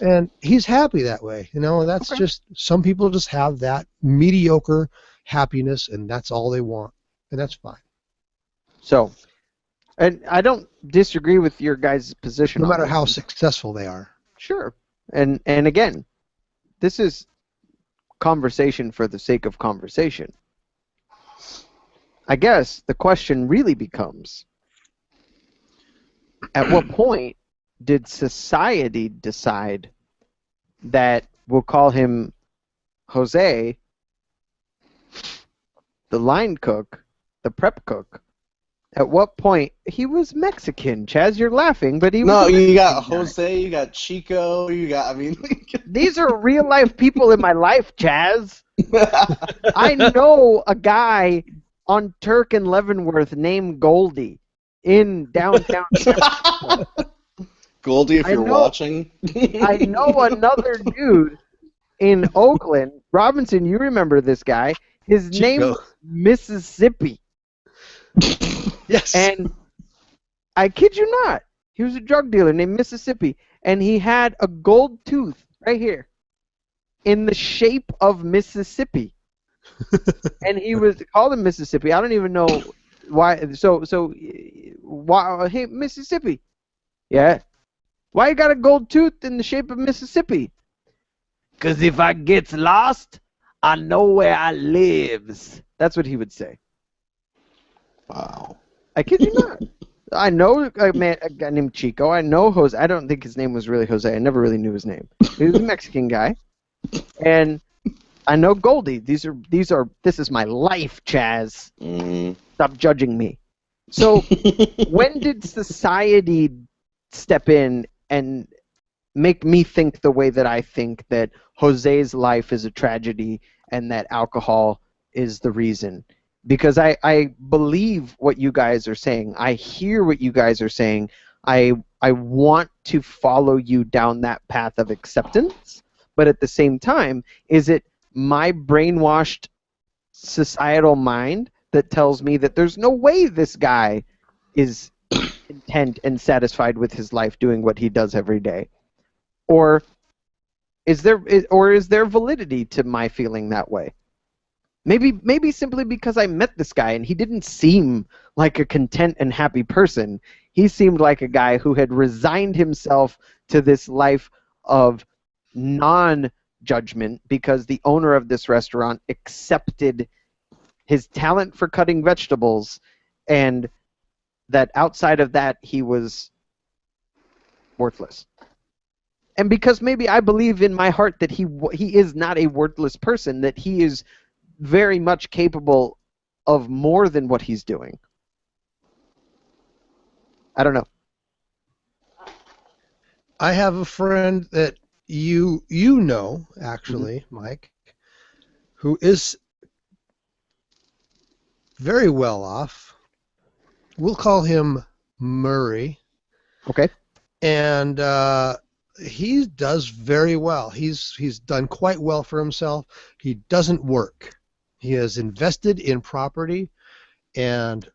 And he's happy that way. That's just, some people just have that mediocre happiness and that's all they want. And that's fine. So, and I don't disagree with your guys' position. No matter on this. how successful they are. Sure. And again, this is conversation for the sake of conversation. I guess the question really becomes, At what point did society decide that we'll call him Jose, the line cook, the prep cook? At what point he was Mexican? Chaz, you're laughing, but he was. No, a you got Mexican guy. Jose, you got Chico, you got. I mean, These are real life people in my life, Chaz. I know a guy on Turk and Leavenworth named Goldie in downtown San Francisco. Goldie, if I you're know- watching. I know another dude in Oakland. Robinson, you remember this guy. His name Chico. was Mississippi. Yes. And I kid you not, he was a drug dealer named Mississippi. And he had a gold tooth right here in the shape of Mississippi. And he was called him Mississippi. I don't even know why. Why? Hey, Mississippi. Yeah. Why you got a gold tooth in the shape of Mississippi? 'Cause if I gets lost, I know where I lives. That's what he would say. Wow. I kid you not. I know a guy named Chico. I know Jose. I don't think his name was really Jose. I never really knew his name. He was a Mexican guy. And I know Goldie. This is my life, Chaz. Stop judging me. So when did society step in and make me think the way that I think, that Jose's life is a tragedy and that alcohol is the reason? Because I believe what you guys are saying. I hear what you guys are saying. I want to follow you down that path of acceptance, but at the same time, is it my brainwashed societal mind that tells me that there's no way this guy is content and satisfied with his life doing what he does every day? Or is there validity to my feeling that way? Maybe simply because I met this guy and he didn't seem like a content and happy person. He seemed like a guy who had resigned himself to this life of non-judgment because the owner of this restaurant accepted his talent for cutting vegetables, and that outside of that he was worthless. And because maybe I believe in my heart that he is not a worthless person, that he is very much capable of more than what he's doing. I don't know. I have a friend that you know, actually, Mike, who is very well off. We'll call him Murray. Okay. And he does very well. He's done quite well for himself. He doesn't work. He has invested in property, and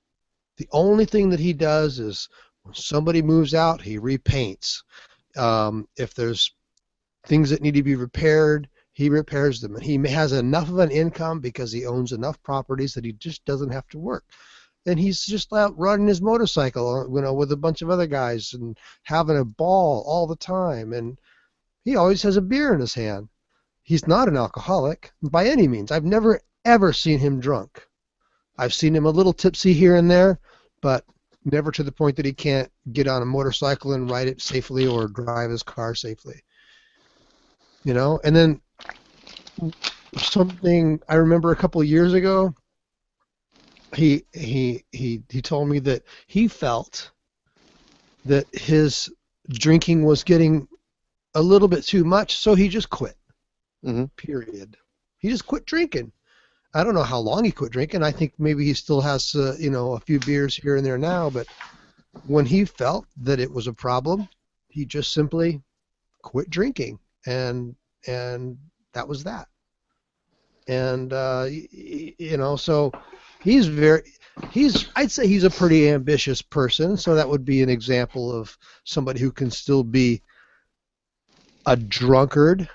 the only thing that he does is when somebody moves out, he repaints. If there's things that need to be repaired, he repairs them. And he has enough of an income because he owns enough properties that he just doesn't have to work. And he's just out riding his motorcycle, with a bunch of other guys and having a ball all the time. And he always has a beer in his hand. He's not an alcoholic by any means. I've never, ever seen him drunk. I've seen him a little tipsy here and there, but never to the point that he can't get on a motorcycle and ride it safely or drive his car safely. And then something I remember a couple of years ago, he told me that he felt that his drinking was getting a little bit too much, so he just quit. Period. He just quit drinking. I don't know how long he quit drinking. I think maybe he still has a few beers here and there now, but when he felt that it was a problem, he just simply quit drinking, and that was that. And so I'd say he's a pretty ambitious person, so that would be an example of somebody who can still be a drunkard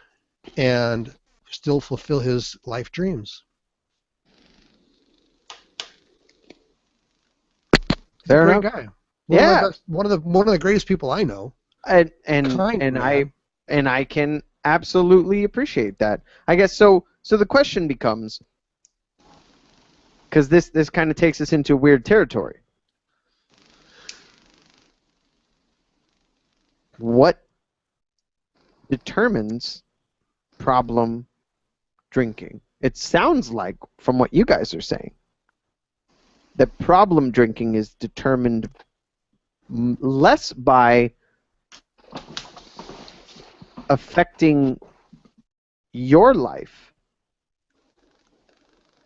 and still fulfill his life dreams. Fair Great enough. guy. Yeah. One of the greatest people I know. And Kind I can absolutely appreciate that. I guess so the question becomes, because this kind of takes us into weird territory. what determines problem drinking? It sounds like, from what you guys are saying, that problem drinking is determined less by affecting your life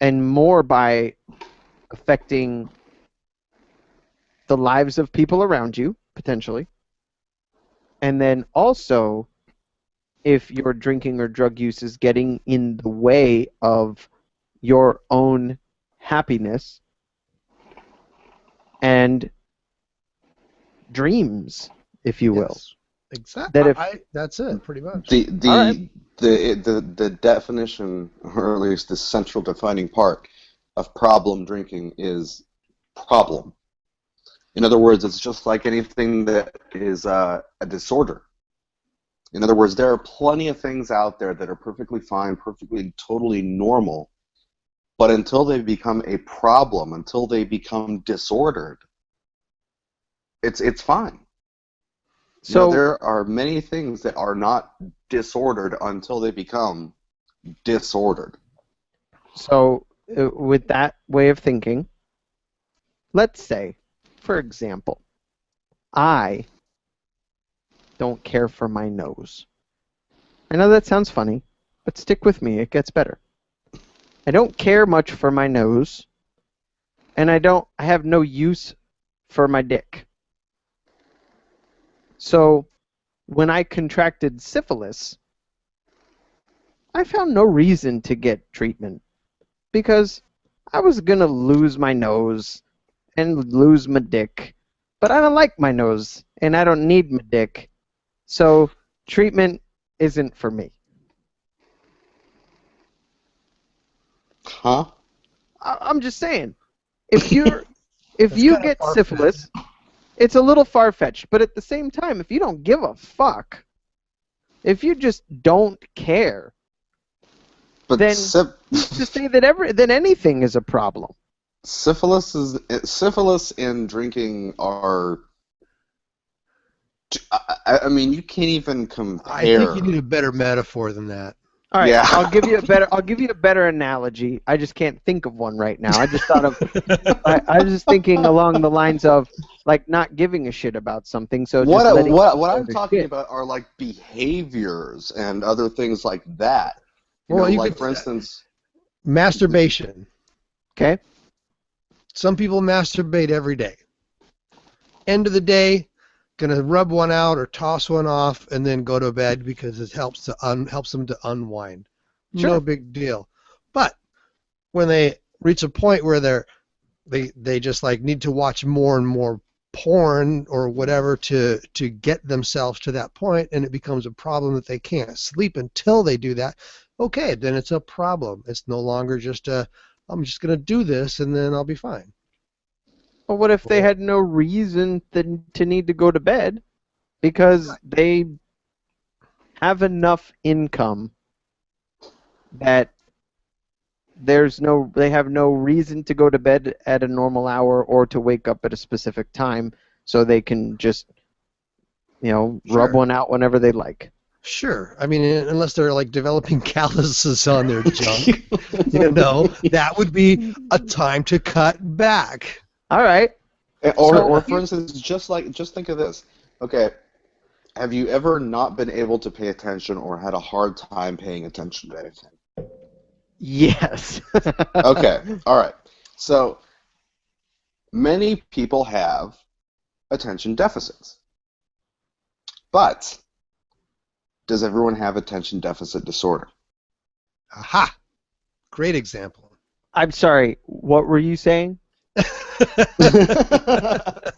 and more by affecting the lives of people around you, potentially. And then also, if your drinking or drug use is getting in the way of your own happiness and dreams, if you will. Yes. Exactly. That if That's it, pretty much. All right. The definition, or at least the central defining part of problem drinking is problem. In other words, it's just like anything that is a disorder. In other words, there are plenty of things out there that are perfectly fine, perfectly, totally normal, but until they become a problem, until they become disordered, it's fine. So there are many things that are not disordered until they become disordered. So, with that way of thinking, let's say, for example, I don't care for my nose. I know that sounds funny, but stick with me, it gets better. I don't care much for my nose, and I have no use for my dick. So, when I contracted syphilis, I found no reason to get treatment because I was going to lose my nose and lose my dick, but I don't like my nose and I don't need my dick, so treatment isn't for me. Huh? I'm just saying, if you That's you kinda get far-fetched. syphilis, it's a little far-fetched, but at the same time, if you don't give a fuck, if you just don't care, But then who's to say that anything is a problem? syphilis and drinking are. I mean, you can't even compare. I think you need a better metaphor than that. All right, Yeah. I'll give you a better analogy. I just can't think of one right now. I just thought of I was just thinking along the lines of like not giving a shit about something. So just letting what I'm the talking shit. about are like behaviors and other things like that. Well, you like could- for instance, Masturbation. Okay. Some people masturbate every day. End of the day, gonna rub one out or toss one off and then go to bed because it helps them to unwind. Sure. No big deal. But when they reach a point where they just like need to watch more and more porn or whatever to get themselves to that point, and it becomes a problem that they can't sleep until they do that. Okay, then it's a problem. It's no longer just I'm just gonna do this and then I'll be fine. But what if they had no reason to need to go to bed because they have enough income that they have no reason to go to bed at a normal hour or to wake up at a specific time, so they can just rub Sure. one out whenever they like. Sure. I mean, unless they're like developing calluses on their junk, that would be a time to cut back. All right. or for instance, just think of this. Okay, have you ever not been able to pay attention or had a hard time paying attention to anything? Yes. Okay, all right. So many people have attention deficits, but does everyone have attention deficit disorder? Aha! Great example. I'm sorry. What were you saying?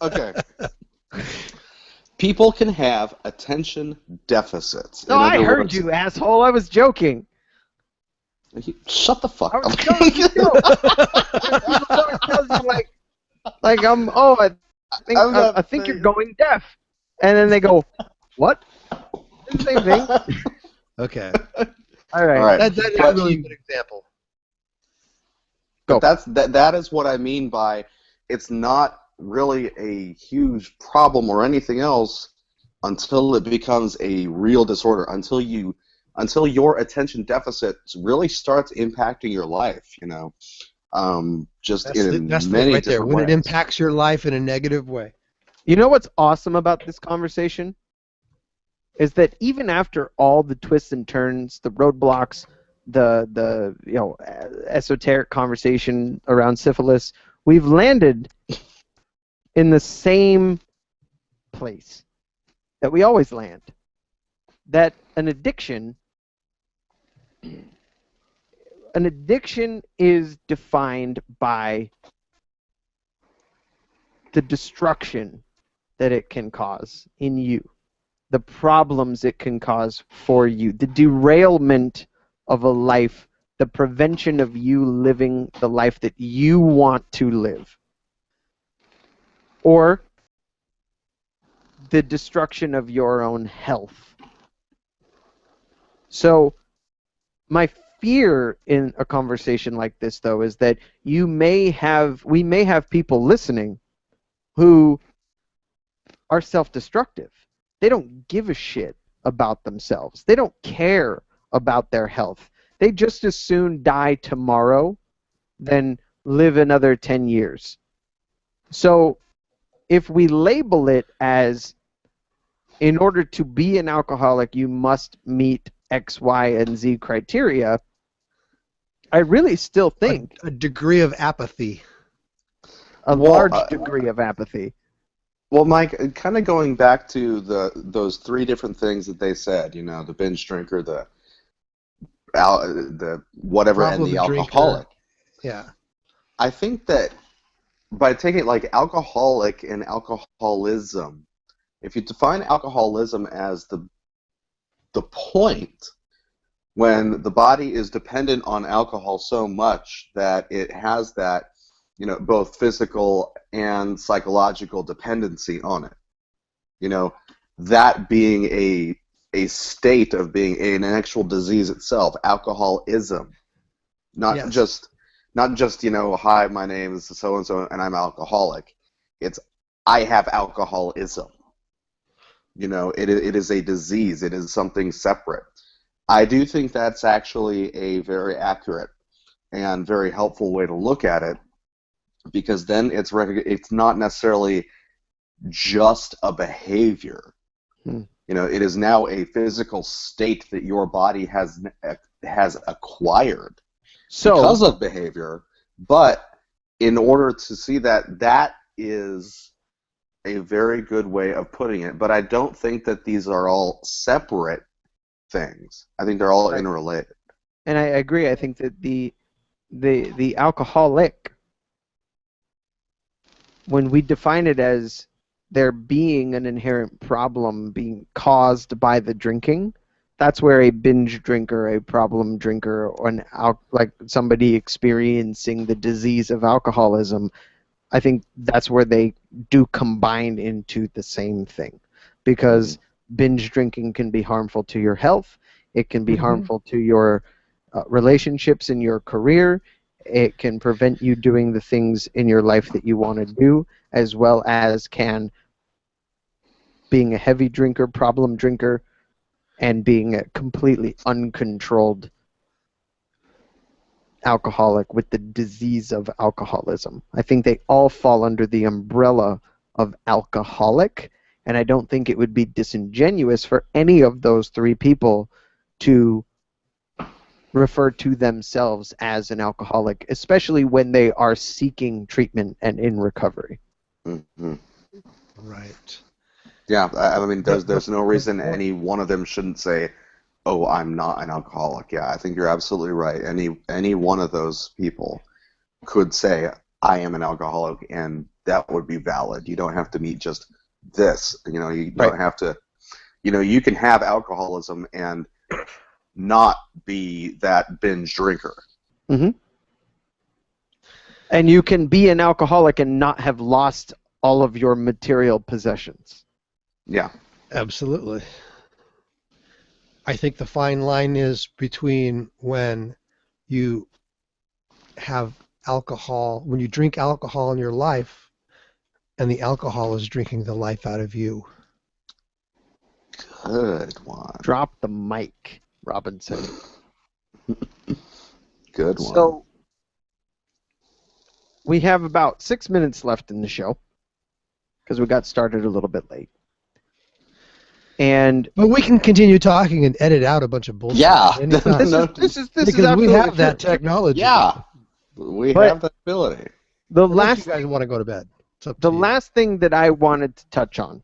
Okay. People can have attention deficits. No, I heard you, asshole. I was joking. Shut the fuck I up. was telling you. People tells you like I think you're going deaf, and then they go, what? Same thing. Okay. All right. All right. That is a really good example. Go. But that is what I mean by it's not really a huge problem or anything else. until it becomes a real disorder, until your attention deficit really starts impacting your life, just That's in the many right there. different When it ways. impacts your life in a negative way. You know what's awesome about this conversation is that even after all the twists and turns, the roadblocks, the esoteric conversation around syphilis, we've landed in the same place that we always land. That an addiction is defined by the destruction that it can cause in you, the problems it can cause for you, the derailment of a life, the prevention of you living the life that you want to live, or the destruction of your own health. So my fear in a conversation like this, though, is that we may have people listening who are self-destructive. They don't give a shit about themselves. They don't care about their health. They just as soon die tomorrow than live another 10 years. So if we label it as, in order to be an alcoholic, you must meet X, Y, and Z criteria, I really still think A degree of apathy. a Well, large degree of apathy. Well, Mike, kind of going back to those three different things that they said, the binge drinker, the whatever, and the Problem drinker. alcoholic. Yeah. I think that by taking like alcoholic and alcoholism, if you define alcoholism as the point when the body is dependent on alcohol so much that it has that, both physical and psychological dependency on it. That being a state of being an actual disease itself, alcoholism, not Yes. just hi, my name is so and so and I'm alcoholic. It's I have alcoholism. It is a disease. It is something separate. I do think that's actually a very accurate and very helpful way to look at it, because then it's not necessarily just a behavior. It is now a physical state that your body has acquired because of behavior. But in order to see that is a very good way of putting it. But I don't think that these are all separate things. I think they're all interrelated. And I agree. I think that the alcoholic, when we define it as there being an inherent problem being caused by the drinking, that's where a binge drinker, a problem drinker, or like somebody experiencing the disease of alcoholism, I think that's where they do combine into the same thing. Because binge drinking can be harmful to your health, it can be harmful to your relationships in your career, it can prevent you doing the things in your life that you want to do, as well as can being a heavy drinker, problem drinker, and being a completely uncontrolled alcoholic with the disease of alcoholism. I think they all fall under the umbrella of alcoholic, and I don't think it would be disingenuous for any of those three people to refer to themselves as an alcoholic, especially when they are seeking treatment and in recovery. Mm-hmm. Right. Yeah, I mean, there's no reason any one of them shouldn't say, "Oh, I'm not an alcoholic." Yeah, I think you're absolutely right. Any one of those people could say, "I am an alcoholic," and that would be valid. You don't have to meet just this. You don't have to. You can have alcoholism and not be that binge drinker. Mm-hmm. And you can be an alcoholic and not have lost all of your material possessions. Yeah. Absolutely. I think the fine line is between when you have alcohol, when you drink alcohol in your life, and the alcohol is drinking the life out of you. Good one. Drop the mic, Robinson. Good one. So, we have about 6 minutes left in the show because we got started a little bit late. But we can continue talking and edit out a bunch of bullshit. Yeah. Anytime. This is because absolutely we have that true. technology. Yeah. We But have that ability. The Unless last you guys want to go to bed. It's up to the you. last thing that I wanted to touch on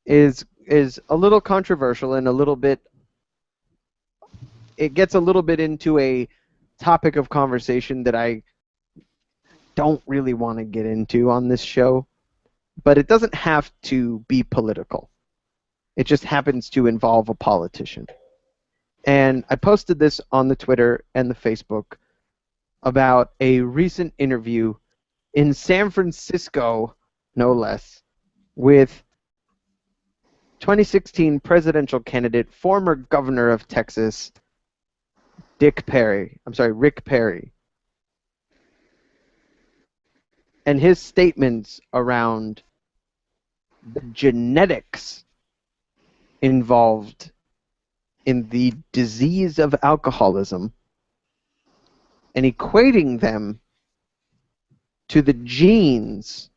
is a little controversial and a little bit. It gets a little bit into a topic of conversation that I don't really want to get into on this show, but it doesn't have to be political. It just happens to involve a politician. And I posted this on the Twitter and the Facebook about a recent interview in San Francisco, no less, with 2016 presidential candidate, former governor of Texas, Rick Perry. And his statements around the genetics involved in the disease of alcoholism and equating them to the genes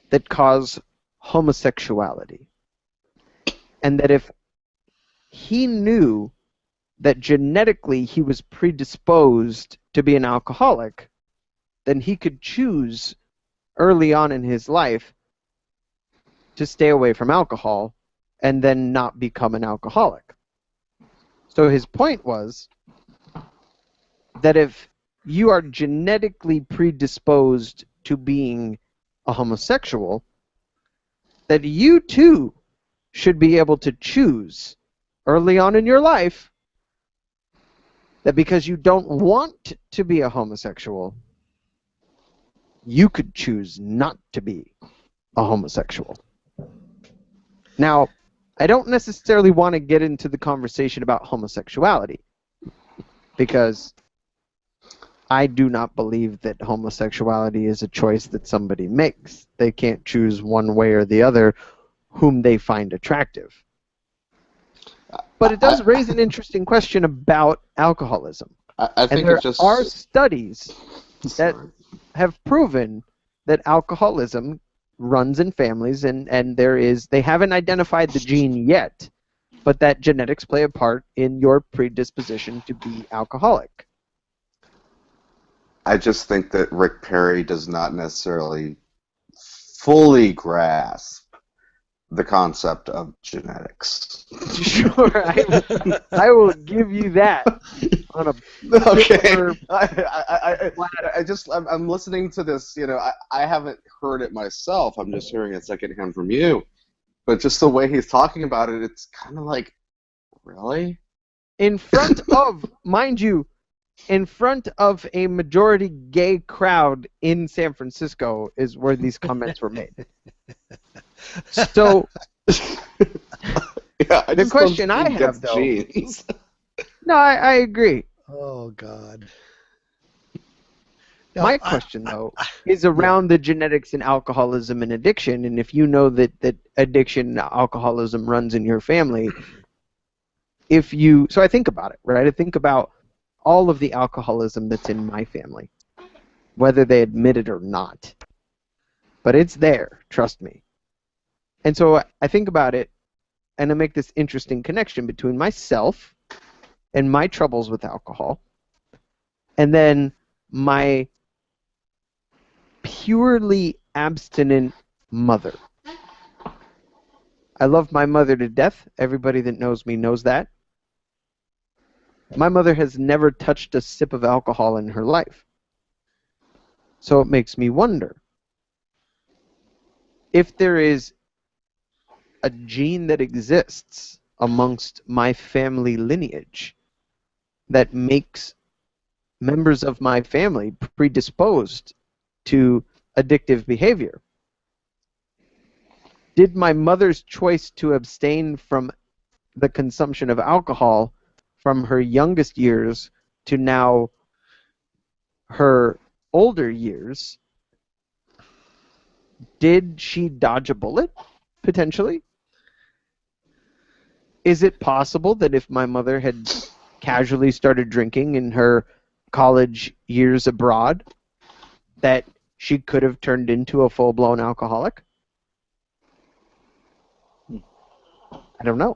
that cause homosexuality. And that if he knew that genetically he was predisposed to be an alcoholic, then he could choose early on in his life to stay away from alcohol and then not become an alcoholic. So his point was that if you are genetically predisposed to being a homosexual, that you too should be able to choose early on in your life that because you don't want to be a homosexual, you could choose not to be a homosexual. Now, I don't necessarily want to get into the conversation about homosexuality because I do not believe that homosexuality is a choice that somebody makes. They can't choose one way or the other whom they find attractive. But it does raise an interesting question about alcoholism. I think and there it's just are studies that have proven that alcoholism runs in families, and they haven't identified the gene yet, but that genetics play a part in your predisposition to be alcoholic. I just think that Rick Perry does not necessarily fully grasp the concept of genetics. Sure, I will give you that on a Okay. platter. I'm listening to this. I haven't heard it myself. I'm just hearing it secondhand from you. But just the way he's talking about it, it's kind of like, really? In front of, mind you, in front of a majority gay crowd in San Francisco is where these comments were made. So, yeah, the question I have, though... Genes. No, I agree. Oh, God. My question, though, is around the genetics in alcoholism and addiction, and if you know that addiction and alcoholism runs in your family, so I think about it, right? I think about all of the alcoholism that's in my family, whether they admit it or not. But it's there, trust me. And so I think about it, and I make this interesting connection between myself and my troubles with alcohol, and then my purely abstinent mother. I love my mother to death. Everybody that knows me knows that. My mother has never touched a sip of alcohol in her life. So it makes me wonder if there is a gene that exists amongst my family lineage that makes members of my family predisposed to addictive behavior. Did my mother's choice to abstain from the consumption of alcohol from her youngest years to now her older years, did she dodge a bullet, potentially? is it possible that if my mother had casually started drinking in her college years abroad, that she could have turned into a full-blown alcoholic? I don't know.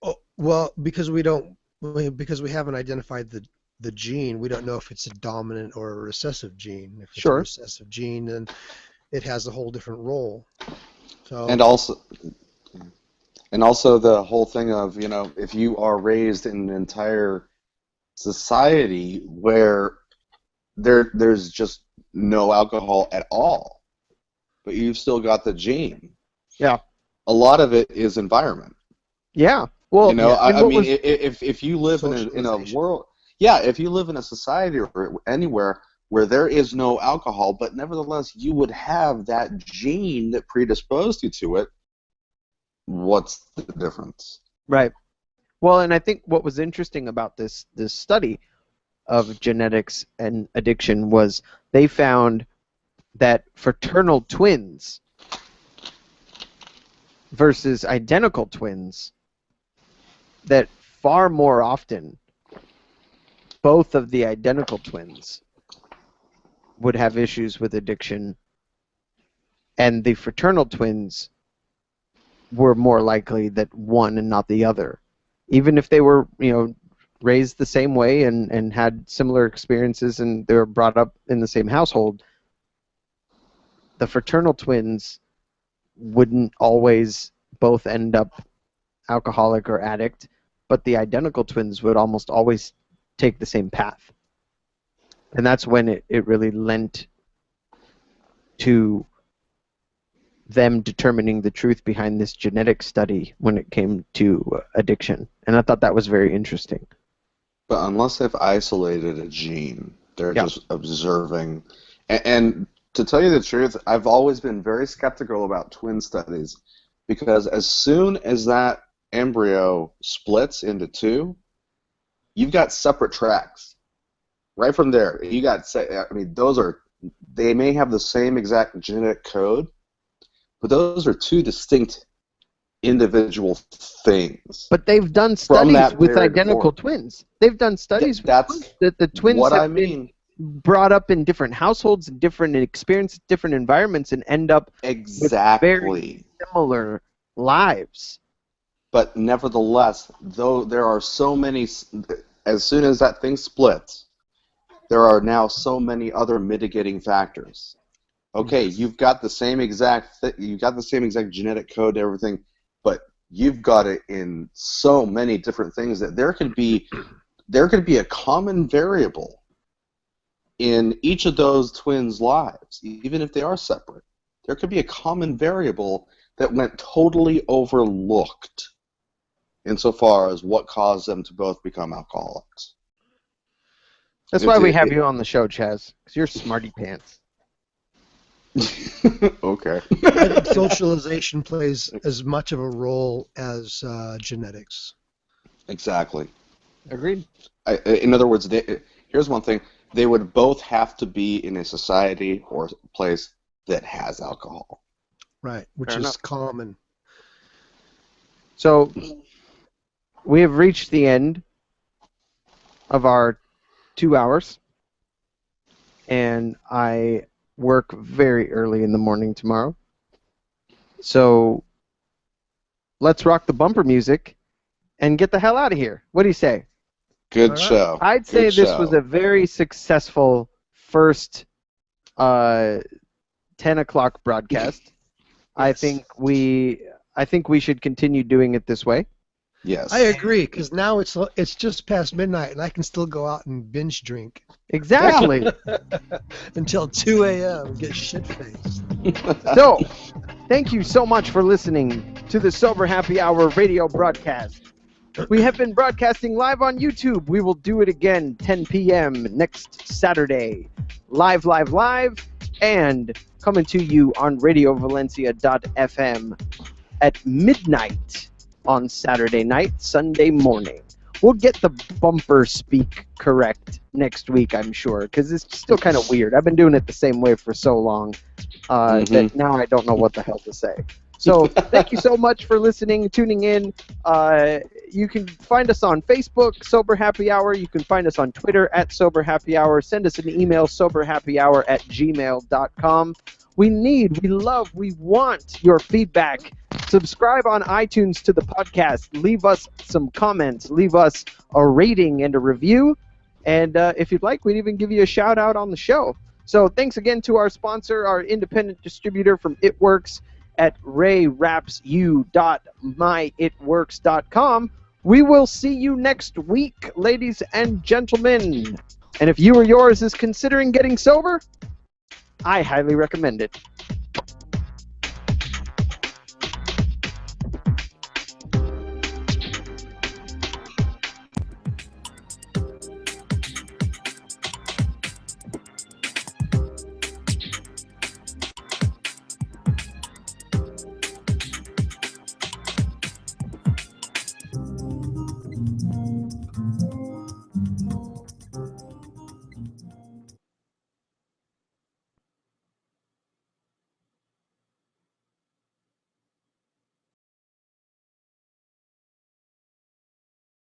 Oh, well, because we haven't identified the gene, we don't know if it's a dominant or a recessive gene. If it's a Sure. recessive gene, then it has a whole different role. So And also the whole thing of, if you are raised in an entire society where there's just no alcohol at all, but you've still got the gene. Yeah. A lot of it is environment. Yeah. Well, I mean, if you live in a Socialization. world, yeah, if you live in a society or anywhere where there is no alcohol, but nevertheless you would have that gene that predisposed you to it, what's the difference? right. Well, and I think what was interesting about this study of genetics and addiction was they found that fraternal twins versus identical twins, that far more often both of the identical twins would have issues with addiction, and the fraternal twins were more likely that one and not the other. Even if they were, raised the same way and had similar experiences and they were brought up in the same household, the fraternal twins wouldn't always both end up alcoholic or addict, but the identical twins would almost always take the same path. And that's when it really lent to them determining the truth behind this genetic study when it came to addiction. And I thought that was very interesting. But unless they've isolated a gene, they're just observing. And to tell you the truth, I've always been very skeptical about twin studies, because as soon as that embryo splits into two, you've got separate tracks. Right from there, they may have the same exact genetic code, but those are two distinct individual things. But they've done studies with period identical forward. twins. They've done studies with That's twins, that the twins what have I mean. been brought up in different households, different experiences, different environments, and end up with very similar lives. But nevertheless, though there are so many, as soon as that thing splits, there are now so many other mitigating factors. Okay, you've got the same exact genetic code and everything, but you've got it in so many different things that there could be a common variable in each of those twins' lives, even if they are separate. There could be a common variable that went totally overlooked insofar as what caused them to both become alcoholics. That's why we have you on the show, Chaz, because you're smarty pants. Okay. I think socialization plays as much of a role as genetics. Exactly. Agreed. In other words, here's one thing. They would both have to be in a society or place that has alcohol. Right, which Fair is enough. common. So we have reached the end of our 2 hours, and I work very early in the morning tomorrow. So let's rock the bumper music and get the hell out of here. What do you say? Good All right. show. I'd say Good this show. was a very successful first 10 o'clock broadcast. I Yes. think we should continue doing it this way. Yes. I agree, because now it's just past midnight, and I can still go out and binge drink Exactly. until 2 a.m. and get shit-faced. So, thank you so much for listening to the Sober Happy Hour radio broadcast. We have been broadcasting live on YouTube. We will do it again 10 p.m. next Saturday. Live, and coming to you on radiovalencia.fm at midnight on Saturday night, Sunday morning. We'll get the bumper speak correct next week, I'm sure, because it's still kind of weird. I've been doing it the same way for so long that now I don't know what the hell to say. So thank you so much for listening, tuning in. You can find us on Facebook, Sober Happy Hour. You can find us on Twitter at Sober Happy Hour. Send us an email, soberhappyhour@gmail.com. We love, we want your feedback. Subscribe on iTunes to the podcast. Leave us some comments. Leave us a rating and a review. And if you'd like, we'd even give you a shout out on the show. So thanks again to our sponsor, our independent distributor from It Works at rayrapsyou.myitworks.com. We will see you next week, ladies and gentlemen. And if you or yours is considering getting sober, I highly recommend it.